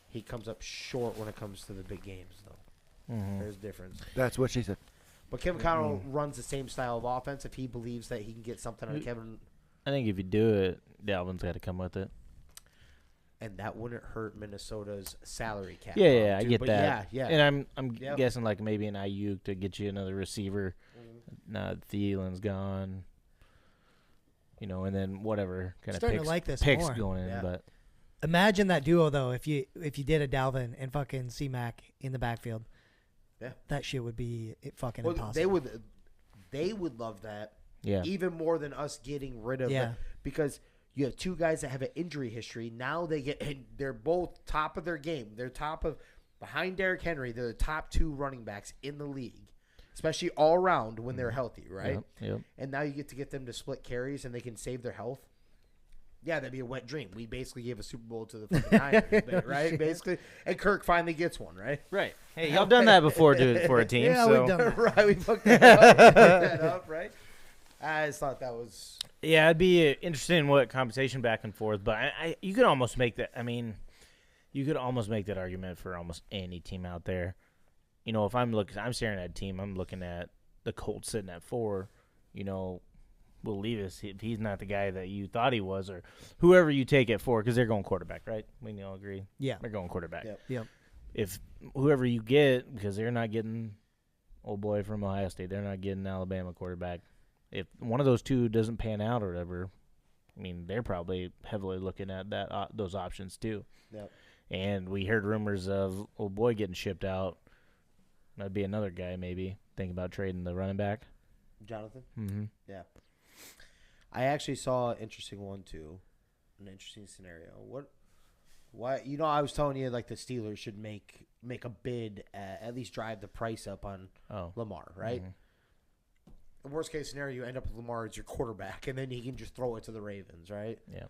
He comes up short when it comes to the big games, though. Mm-hmm. There's a difference. That's what she said. But Kevin O'Connell runs the same style of offense. If he believes that he can get something out of Kevin, I think if you do it, Dalvin's got to come with it. And that wouldn't hurt Minnesota's salary cap. Yeah, I get that. Yeah. And I'm guessing like maybe an Ayuk to get you another receiver. Now Thielen's gone. And then whatever kind of picks more. going in. But imagine that duo though. If you did a Dalvin and fucking C-Mac in the backfield, that shit would be fucking impossible. They would love that. Yeah. Even more than us getting rid of it, because you have two guys that have an injury history. Now they're both top of their game. They're behind Derrick Henry. They're the top two running backs in the league, especially all around when they're healthy, right? Yep. And now you get them to split carries and they can save their health. Yeah, that'd be a wet dream. We basically gave a Super Bowl to the fucking Niners, right? Basically, and Kirk finally gets one, right? Right. Hey, y'all done that before for a team. Yeah, we've done that. Right, we fucked that up, right? I just thought that was... Yeah, it'd be interesting what conversation back and forth, but you could almost make that. I mean, you could almost make that argument for almost any team out there. If I'm staring at a team, I'm looking at the Colts sitting at 4. Will Levis, if he's not the guy that you thought he was, or whoever you take it for, because they're going quarterback, right? We all agree. Yeah, they're going quarterback. Yep. If whoever you get, because they're not getting old boy from Ohio State, they're not getting Alabama quarterback. If one of those two doesn't pan out or whatever, I mean, they're probably heavily looking at those options too. Yep. And we heard rumors of old boy getting shipped out. That'd be another guy maybe thinking about trading the running back. Jonathan? Mm-hmm. Yeah. I actually saw an interesting one too, an interesting scenario. Why? I was telling you like the Steelers should make a bid, at least drive the price up on Lamar, right? Mm-hmm. in worst case scenario, you end up with Lamar as your quarterback, and then he can just throw it to the Ravens, right? Yeah.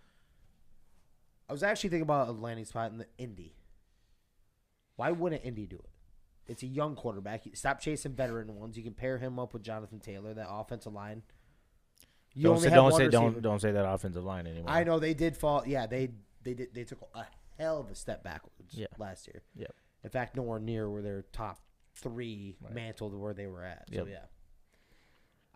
I was actually thinking about a landing spot in the Indy. Why wouldn't Indy do it? It's a young quarterback. Stop chasing veteran ones. You can pair him up with Jonathan Taylor, that offensive line. Don't say that offensive line anymore. I know they did fall. Yeah, they took a hell of a step backwards last year. Yep. In fact, nowhere near where their top 3 mantled where they were at. So yeah,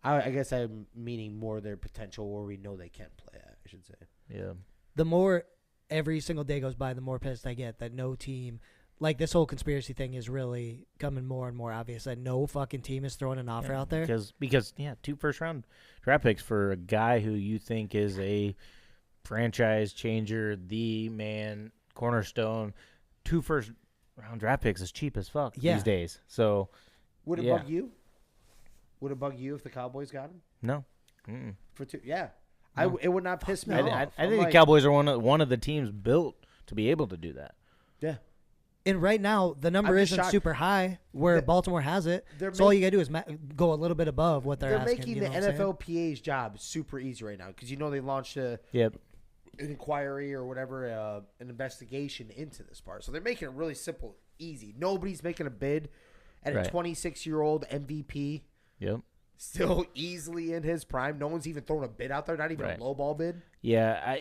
I guess I'm meaning more their potential where we know they can play at. I should say. Yeah. The more every single day goes by, the more pissed I get that no team. Like, this whole conspiracy thing is really coming more and more obvious that no fucking team is throwing an offer out there. Because 2 first-round draft picks for a guy who you think is a franchise changer, the man, cornerstone, 2 first-round draft picks is cheap as fuck these days. So, would it bug you? Would it bug you if the Cowboys got him? No. For 2, yeah. No. It would not piss me off. I think the Cowboys are one of the teams built to be able to do that. Yeah. And right now, the number isn't super high where Baltimore has it. So all you got to do is go a little bit above what they're asking. They're making the NFLPA's job super easy right now because, they launched an inquiry or whatever, an investigation into this part. So they're making it really simple, easy. Nobody's making a bid at a 26-year-old MVP. Yep. Still easily in his prime. No one's even throwing a bid out there, not even a low ball bid. Yeah,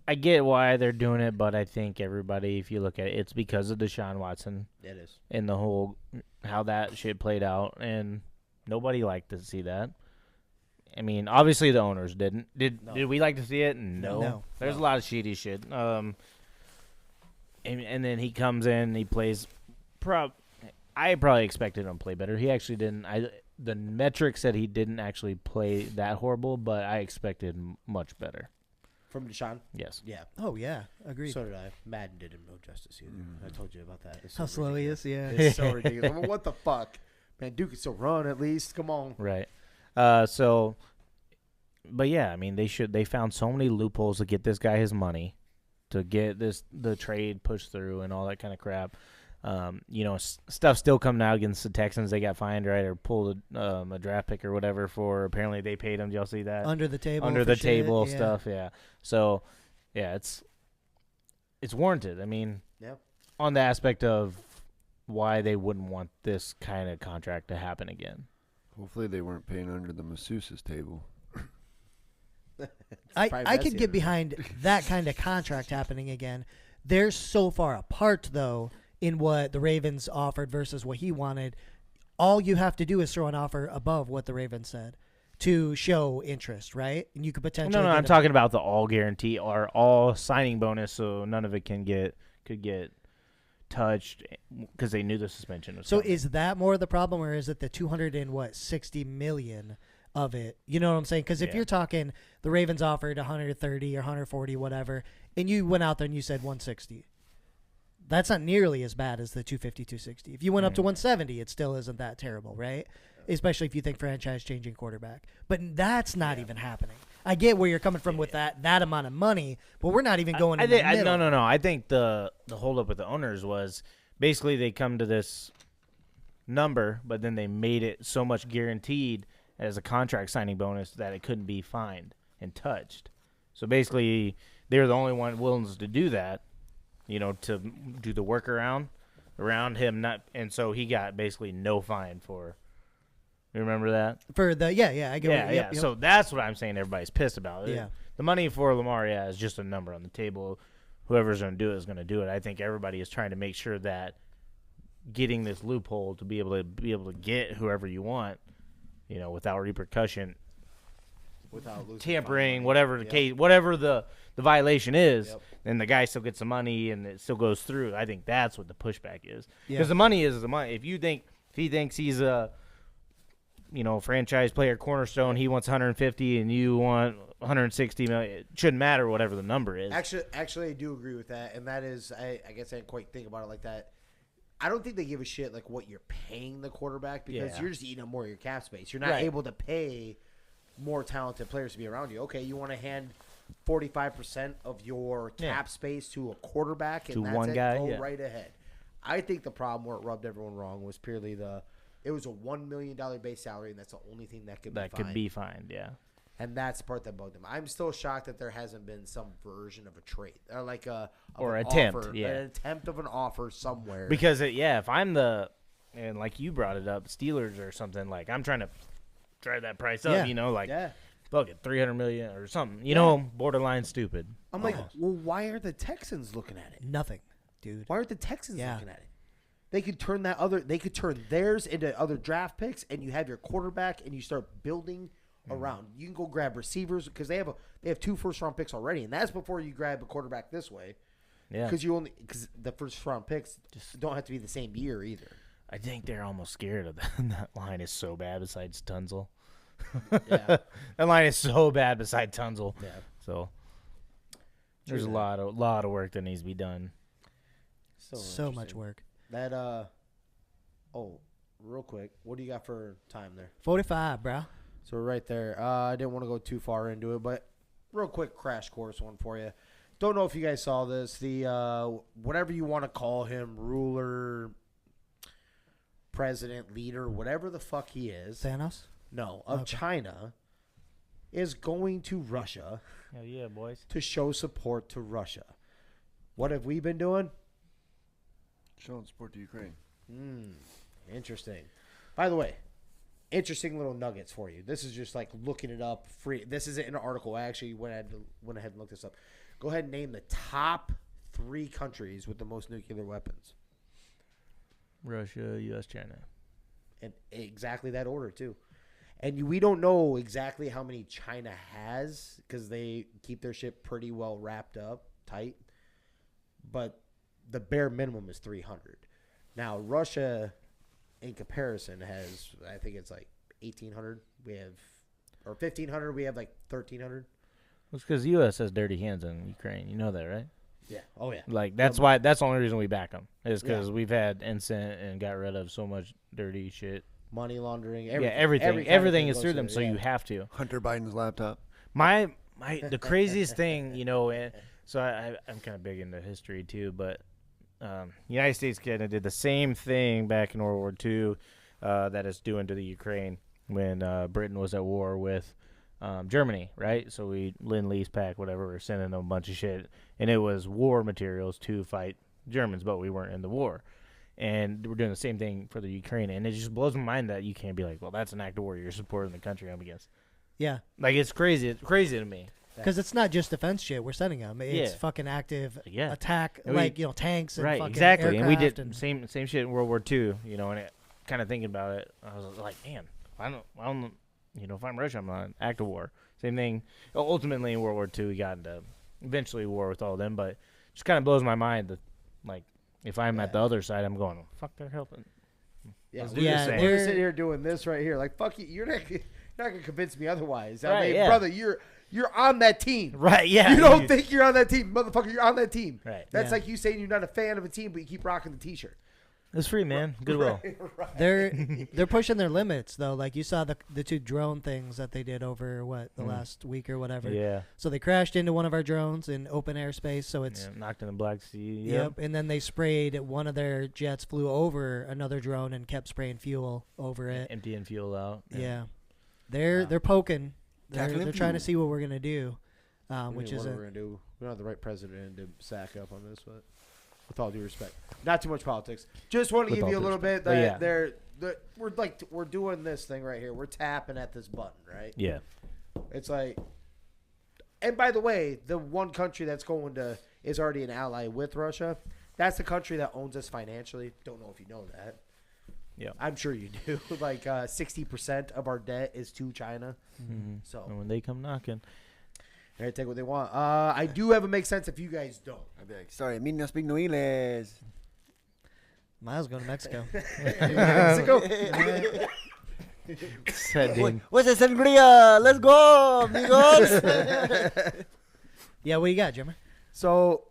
I get why they're doing it, but I think everybody, if you look at it, it's because of Deshaun Watson. It is. And the whole, how that shit played out, and nobody liked to see that. I mean, obviously the owners didn't. Did we like to see it? No. There's a lot of shitty shit. And then he comes in, he plays. I probably expected him to play better. He actually didn't. The metrics said he didn't actually play that horrible, but I expected much better. From Deshaun? Yes. Yeah. Oh, yeah. Agreed. So did I. Madden did him no justice either. I told you about that. How slow he is, yeah. It's so ridiculous. I mean, what the fuck? Man, Duke can still run at least. Come on. Right. But yeah, I mean, they found so many loopholes to get this guy his money, to get the trade pushed through and all that kind of crap. Stuff still coming out against the Texans. They got fined, right, or pulled a draft pick or whatever for. Apparently, they paid him. Did y'all see that? Under the table stuff. Yeah. So, yeah, it's warranted. I mean, on the aspect of why they wouldn't want this kind of contract to happen again. Hopefully, they weren't paying under the masseuse's table. I could get behind that kind of contract happening again. They're so far apart, though, in what the Ravens offered versus what he wanted. All you have to do is throw an offer above what the Ravens said to show interest, right? And you could potentially. No, I'm talking about the all guarantee or all signing bonus, so none of it could get touched because they knew the suspension was coming. Is that more of the problem, or is it the $260 million of it? You know what I'm saying? Because if you're talking, the Ravens offered 130 or 140, whatever, and you went out there and you said 160. That's not nearly as bad as the 250, 260. If you went up to 170, it still isn't that terrible, right? Especially if you think franchise-changing quarterback. But that's not even happening. I get where you're coming from with that amount of money, but we're not even going in the middle. No. I think the holdup with the owners was basically they come to this number, but then they made it so much guaranteed as a contract signing bonus that it couldn't be fined and touched. So basically, they were the only one willing to do that. To do the workaround around him, and so he got basically no fine for. You remember that? For the I get it. Yep. So that's what I'm saying. Everybody's pissed about. Yeah. The money for Lamar, is just a number on the table. Whoever's going to do it is going to do it. I think everybody is trying to make sure that getting this loophole to be able to get whoever you want, without repercussion, without losing tampering, whatever the case, whatever the violation is, then the guy still gets the money and it still goes through. I think that's what the pushback is. Because the money is the money. If he thinks he's a franchise player cornerstone, he wants 150 and you want 160 million. It shouldn't matter whatever the number is. Actually, I do agree with that, and that is, I guess I didn't quite think about it like that. I don't think they give a shit like what you're paying the quarterback because you're just eating up more of your cap space. You're not able to pay more talented players to be around you. Okay, you want to hand 45% of your cap space to a quarterback and to that's one it, guy, go right ahead. I think the problem where it rubbed everyone wrong was purely the It was a $1 million base salary, and that's the only thing that could be fined. Yeah. And that's the part that bugged him. I'm still shocked that there hasn't been some version of a trade or like an attempt, offer, an attempt of an offer somewhere. Because if I'm and like you brought it up, Steelers or something, like I'm trying to drive that price up, fuck it, $300 million or something, you know, borderline stupid. I'm like, well, why are the Texans looking at it? Nothing, dude. Why aren't the Texans looking at it? They could turn theirs into other draft picks, and you have your quarterback, and you start building around. You can go grab receivers because they have 2 first-round picks already, and that's before you grab a quarterback this way. Yeah, because the first-round picks just don't have to be the same year either. I think they're almost scared of that. That line is so bad besides Tunzel. Yeah, that line is so bad besides Tunzel. Yeah, so there's a lot of work that needs to be done. So much work. That real quick, what do you got for time there? 45, bro. So we're right there. I didn't want to go too far into it, but real quick crash course one for you. Don't know if you guys saw this. The whatever you want to call him, ruler, president, leader, whatever the fuck he is. Thanos? No, of China is going to Russia. Hell yeah, boys. To show support to Russia. What have we been doing? Showing support to Ukraine. Interesting. By the way, interesting little nuggets for you. This is just like looking it up. Free. This isn't an article. I actually went ahead and looked this up. Go ahead and name the top 3 countries with the most nuclear weapons. Russia, U.S., China. And exactly that order, too. And we don't know exactly how many China has because they keep their shit pretty well wrapped up, tight. But the bare minimum is 300. Now, Russia, in comparison, has, I think it's like 1,800. Or 1,500. We have like 1,300. It's because the U.S. has dirty hands in Ukraine. You know that, right? Yeah. Oh, yeah. Like, that's why. That's the only reason we back them. Is because we've had incent and got rid of so much dirty shit. Money laundering. Everything. Everything is through them, so you have to. Hunter Biden's laptop. The craziest thing, you know, and so I'm kind of big into history, too, but United States kind of did the same thing back in World War II that it's doing to the Ukraine when Britain was at war with Germany, right? So we Lend-Lease pack, whatever, we're sending them a bunch of shit, and it was war materials to fight Germans, but we weren't in the war. And we're doing the same thing for the Ukraine, and it just blows my mind that you can't be like, well, that's an act of war. You're supporting the country I'm against. Yeah. Like, it's crazy. It's crazy to me. Because it's not just defense shit we're sending them. It's fucking active attack, and like, tanks and fucking exactly. And we did and same shit in World War II, you know, and kind of thinking about it, I was like, man, I don't, you know, if I'm Russia, I'm not an act of war. Same thing. Ultimately, in World War II, we got into eventually war with all of them, but it just kind of blows my mind that, like, if I'm at the other side, I'm going, fuck, they're helping. Yeah, we're sitting here doing this right here. Like, fuck you. You're not going to convince me otherwise. Right, I mean, brother, you're on that team. Right, yeah. You don't think you're on that team. Motherfucker, you're on that team. Right. That's like you saying you're not a fan of a team, but you keep rocking the T-shirt. It's free, man. Goodwill. Right. They're pushing their limits, though. Like, you saw the 2 drone things that they did over, the last week or whatever. Yeah. So they crashed into one of our drones in open airspace, so it's... Yeah, knocked in the Black Sea. Yep. And then they sprayed, one of their jets flew over another drone and kept spraying fual over it. Emptying fuel out. Yeah. They're poking. They're trying to see what we're going to do, which is... what we're going to do. We don't have the right president to sack up on this, but... With all due respect, not too much politics. Just want to give you a little bit that we're doing this thing right here. We're tapping at this button, right? Yeah. It's like, and by the way, the one country that's is already an ally with Russia. That's the country that owns us financially. Don't know if you know that. Yeah, I'm sure you do. Like 60% of our debt is to China. Mm-hmm. So and when they come knocking. They take what they want. I do have a make sense if you guys don't. I'd be like, sorry, me no speak no English. Miles going to Mexico. Mexico. What's the sangria? Let's go, amigos. Yeah, what you got, Jimmer? So,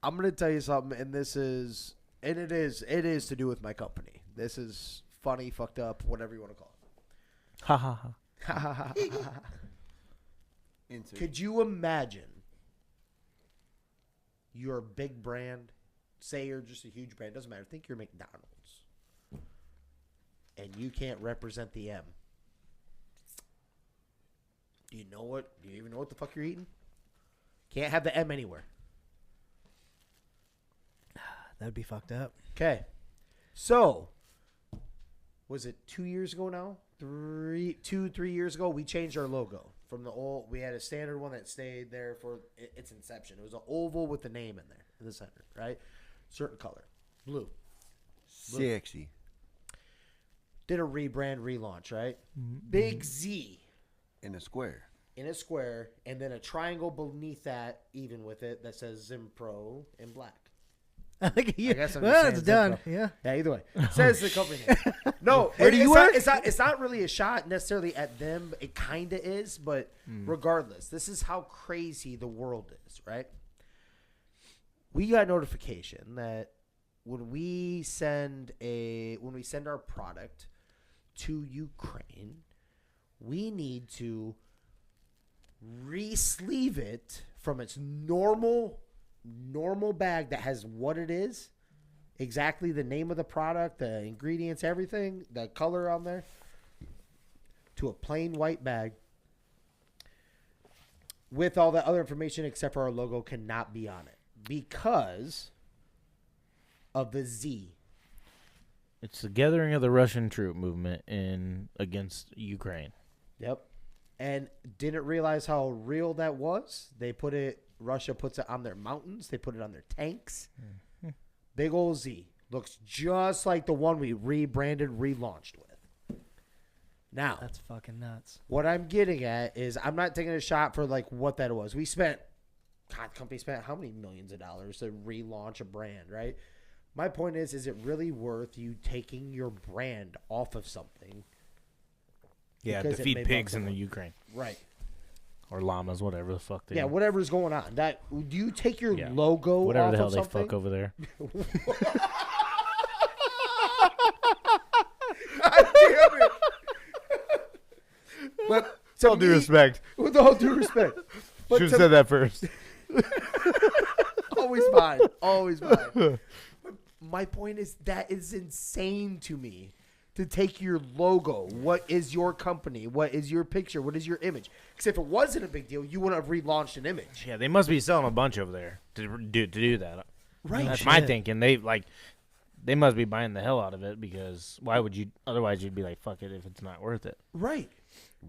I'm going to tell you something, and it is to do with my company. This is funny, fucked up, whatever you want to call it. Ha ha ha. Ha ha ha ha. Could you imagine you're a big brand, say you're just a huge brand, doesn't matter, think you're McDonald's. and you can't represent the M. Do you know what? Do you even know what the fuck you're eating? Can't have the M anywhere. That would be fucked up. Okay. So, was it 2 years ago now? 3 years ago, we changed our logo from the old. We had a standard one that stayed there for its inception. It was an oval with the name in there in the center, right? Certain color, blue. Sexy. Did a rebrand relaunch, right? Big Z In a square. in a square, and then a triangle beneath that, even with it, that says Zimpro in black. I think I guess I'm just well, saying it's done. Zimpro. Yeah. Yeah, either way. Says the company name. No, Where do you work? It's not really a shot necessarily at them. It kind of is, but regardless, this is how crazy the world is, right? We got notification that when we send our product to Ukraine, we need to re-sleeve it from its normal bag that has what it is, exactly the name of the product, the ingredients, everything, the color on there, to a plain white bag with all the other information except for our logo cannot be on it because of the Z. It's the gathering of the Russian troop movement against Ukraine. Yep. And didn't realize how real that was. Russia puts it on their mountains. They put it on their tanks. Big old Z. Looks just like the one we rebranded, relaunched with. Now, That's fucking nuts. what I'm getting at is I'm not taking a shot for like what that was. The company spent how many millions of dollars to relaunch a brand, right? My point is it really worth you taking your brand off of something? Yeah, Because to it feed may pigs bump in the someone. Ukraine. Right. Or llamas, whatever the fuck they Yeah, do. whatever's going on. Do you take your Yeah. logo Whatever off the hell of they something? fuck over there. God damn it. But to All due me- respect. With all due respect. But Should to- have said that first. Always mine. Always mine. But my point is that is insane to me. To take your logo, what is your company? What is your picture? What is your image? Because if it wasn't a big deal, you wouldn't have relaunched an image. Yeah, they must be selling a bunch over there to do that. Right. That's my shit. thinking. They must be buying the hell out of it because why would you? Otherwise, you'd be like, fuck it if it's not worth it. Right.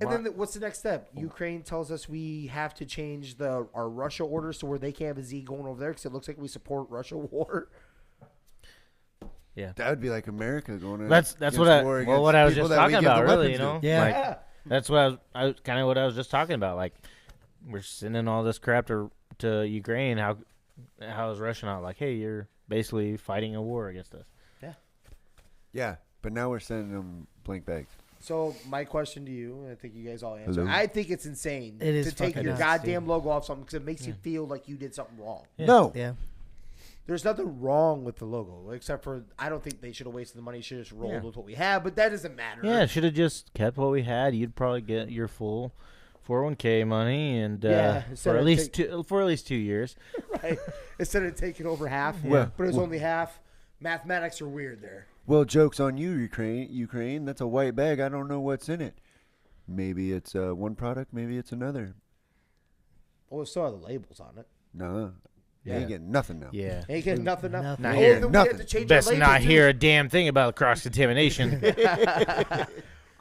And then what's the next step? Ukraine tells us we have to change our Russia orders to where they can't have a Z going over there because it looks like we support Russia war. Yeah, That would be like America going in. that's against what I war what against I was people just that we talking give the about. Really, weapons you know, to. Yeah. Like, that's what I was kind of what I was just talking about. Like, we're sending all this crap to Ukraine. How is Russia not like, hey, you're basically fighting a war against us? Yeah, but now we're sending them blank bags. So my question to you, and I think you guys all answer. Hello? I think it's insane It is to take fucking your nuts, goddamn logo off something because it makes you feel like you did something wrong. Yeah. No. Yeah. There's nothing wrong with the logo except for I don't think they should have wasted the money. Should have just rolled Yeah. with what we have, but that doesn't matter. Yeah, should have just kept what we had. You'd probably get your full 401k money and instead for of at least 2 years. Right. Instead of taking over half, Well- but it was only half. Mathematics are weird there. Well, joke's on you, Ukraine. That's a white bag. I don't know what's in it. Maybe it's one product. Maybe it's another. Oh, it still have the labels on it. No. You Yeah. ain't getting nothing now. Yeah. Ain't getting nothing. Nothing. Not Oh, here. then we had to Nothing. change Best our not label, hear too. a damn thing about cross contamination. I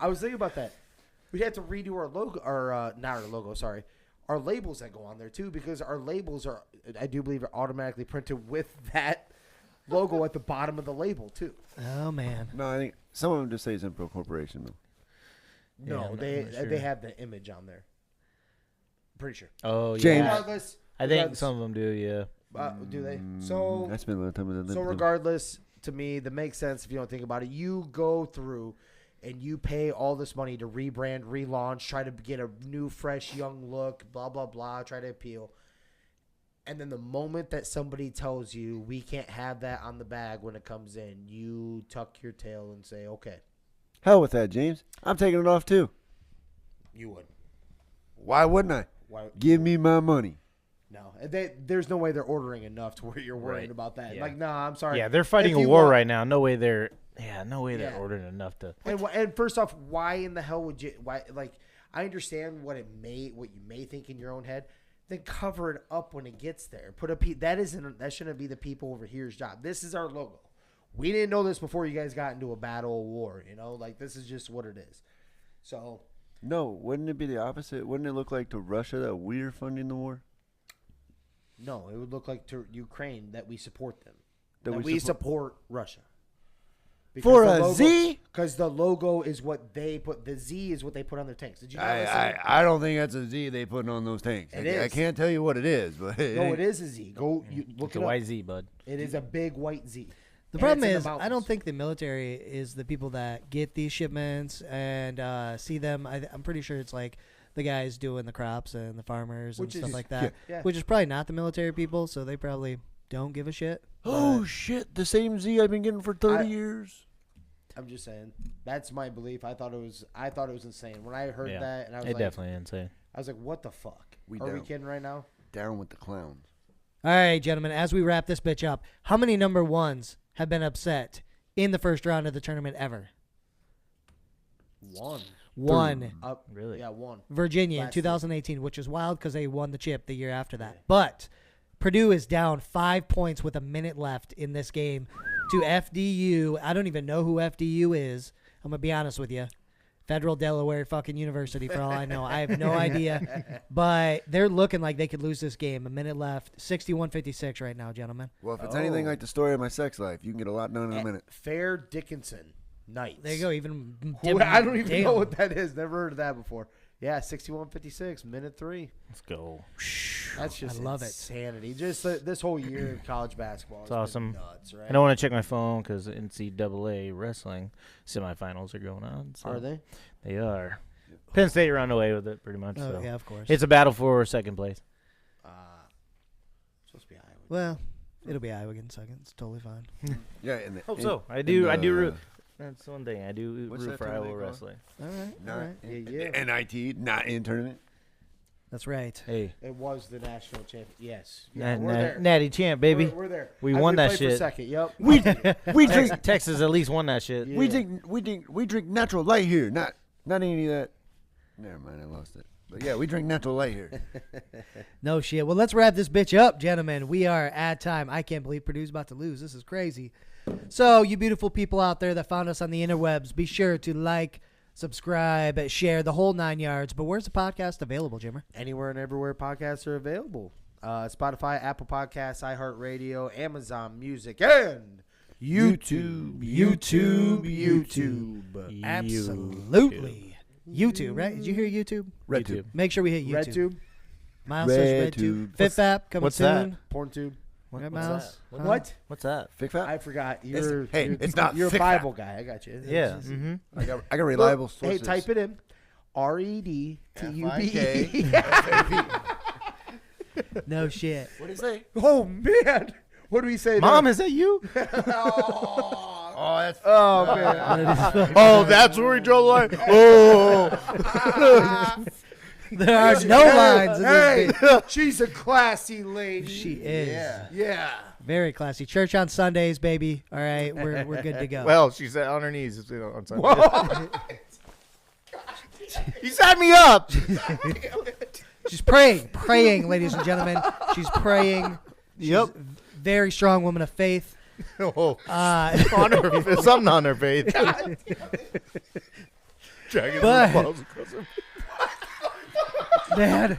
was thinking about that. We'd have to redo our logo, or not our logo, sorry, our labels that go on there too, because our labels are, I do believe, are automatically printed with that logo at the bottom of the label too. Oh man. No, I think some of them just say Zimpro Corporation though. No, I'm not they really sure. they have the image on there. Pretty sure. Oh, yeah. James. Regardless, I think regardless- some of them do, yeah. do they? So I spent a lot of time with them. So regardless, to me, that makes sense if you don't think about it. You go through and you pay all this money to rebrand, relaunch, try to get a new, fresh, young look, blah, blah, blah, try to appeal. And then the moment that somebody tells you we can't have that on the bag when it comes in, you tuck your tail and say, okay, Hell with that, James. I'm taking it off too. you would. Why wouldn't I? Why? Give me my money. No. There's no way they're ordering enough to where you're worried Right. about that. Yeah. Like, no, I'm sorry. Yeah, they're fighting If a you war want- right now. No way they're no way they're ordering enough to. And first off, why in the hell would you? Why like I understand what you may think in your own head. Then cover it up when it gets there. That shouldn't be the people over here's job. This is our logo. We didn't know this before you guys got into a battle or war. Like this is just what it is. So no, wouldn't it be the opposite? Wouldn't it look like to Russia that we're funding the war? No, it would look like to Ukraine that we support them. That we support Russia. For a Z? Because the logo is what they put. The Z is what they put on their tanks. Did you know I don't think that's a Z they put on those tanks. I can't tell you what it is, but no, it is a Z. Look It's it a up. white Z, bud. It is a big white Z. The problem is, I don't think the military is the people that get these shipments and see them. I'm pretty sure it's like the guys doing the crops and the farmers and stuff like that, which is probably not the military people, so they probably don't give a shit. Oh, shit. The same Z I've been getting for 30 years. I'm just saying. That's my belief. I thought it was insane. When I heard that, and I was like, definitely insane. I was like, what the fuck? Are we kidding right now? Down with the clowns. All right, gentlemen, as we wrap this bitch up, how many number ones have been upset in the first round of the tournament ever? One. Really? Yeah, one. Virginia in 2018, which is wild because they won the chip the year after that. But Purdue is down 5 points with a minute left in this game to FDU. I don't even know who FDU is. I'm going to be honest with you. Federal Delaware fucking University, for all I know. I have no idea. But they're looking like they could lose this game. A minute left. 61-56 right now, gentlemen. Well, if it's anything like the story of my sex life, you can get a lot done in a minute. Fairleigh Dickinson Knights. There you go. Even I don't even know what that is. Never heard of that before. Yeah, 61-56, minute 3. Let's go. That's just I love insanity. Just this whole year of college basketball. It's awesome. Nuts, right? I don't want to check my phone because NCAA wrestling semifinals are going on. So Are they? They are. Penn State ran away with it pretty much. Oh, so. yeah, of course. It's a battle for second place. Supposed to be Iowa. Well, it'll be Iowa getting second. It's totally fine. Yeah, and Hope so. I do root. That's one thing. I do What's root that for tournament Iowa called? wrestling. All right. All right. Yeah. NIT, not in tournament. That's right. Hey. It was the national champion. Yes. Yeah, we're there. Natty champ, baby. We're there. We won that played shit. For a second. Yep. We drink Texas at least won that shit. Yeah. we drink natural light here, not any of that. Never mind, I lost it. But yeah, we drink natural light here. No shit. Well, let's wrap this bitch up, gentlemen. We are at time. I can't believe Purdue's about to lose. This is crazy. So, you beautiful people out there that found us on the interwebs, be sure to like, subscribe, share the whole 9 yards. But where's the podcast available, Jimmer? Anywhere and everywhere podcasts are available. Spotify, Apple Podcasts, iHeartRadio, Amazon Music, and YouTube. Absolutely. YouTube, right? Did you hear YouTube? RedTube. Make sure we hit YouTube. RedTube, Miles says RedTube. Fifth app coming what's soon. that? PornTube. Right, What's Miles? that? Huh? What? What's that? Fick fat? I forgot. It's not You're a Fick Bible Fat. guy. I got you. Yeah. It's- Mm-hmm. I got reliable Hey, sources. type it in. REDTUB. No shit. What do you say? Oh man, what do we say? Mom, is that you? Oh, that's Oh man. Oh, that's where we draw the line. Oh. There are no lines in Hey, this bitch. she's a classy lady. She is. Yeah. Very classy. Church on Sundays, baby. All right, we're good to go. Well, she's on her knees on Sunday. You signed me up. She's praying, ladies and gentlemen. She's praying. Yep. She's a very strong woman of faith. Oh, on her, something on her face. Dragging But- the balls across her. Man,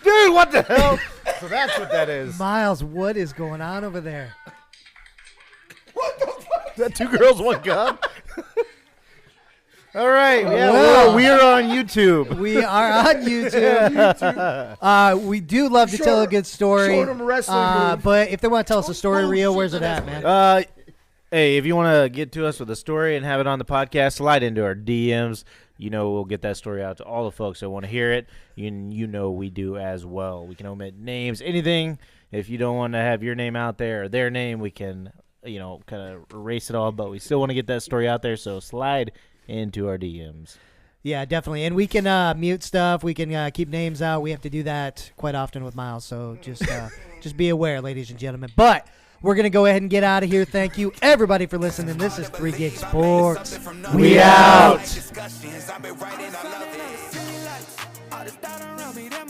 Dude, what the hell? So that's what that is. Miles, what is going on over there? Is that 2 girls, 1 cup? All right. Yeah, Well- we are on YouTube. We are on YouTube. We do love to tell a good story. Showing them a wrestling move. But if they want to tell us a story real, where's it at, man? Hey, if you want to get to us with a story and have it on the podcast, slide into our DMs. You know we'll get that story out to all the folks that want to hear it. You know we do as well. We can omit names, anything. If you don't want to have your name out there or their name, we can, kind of erase it all. But we still want to get that story out there, so slide into our DMs. Yeah, definitely. And we can mute stuff. We can keep names out. We have to do that quite often with Miles. So just be aware, ladies and gentlemen. But We're going to go ahead and get out of here. Thank you, everybody, for listening. This is 3 Gig Sports. We out. Discussions, I've been writing, I love it. All this doubt around me, that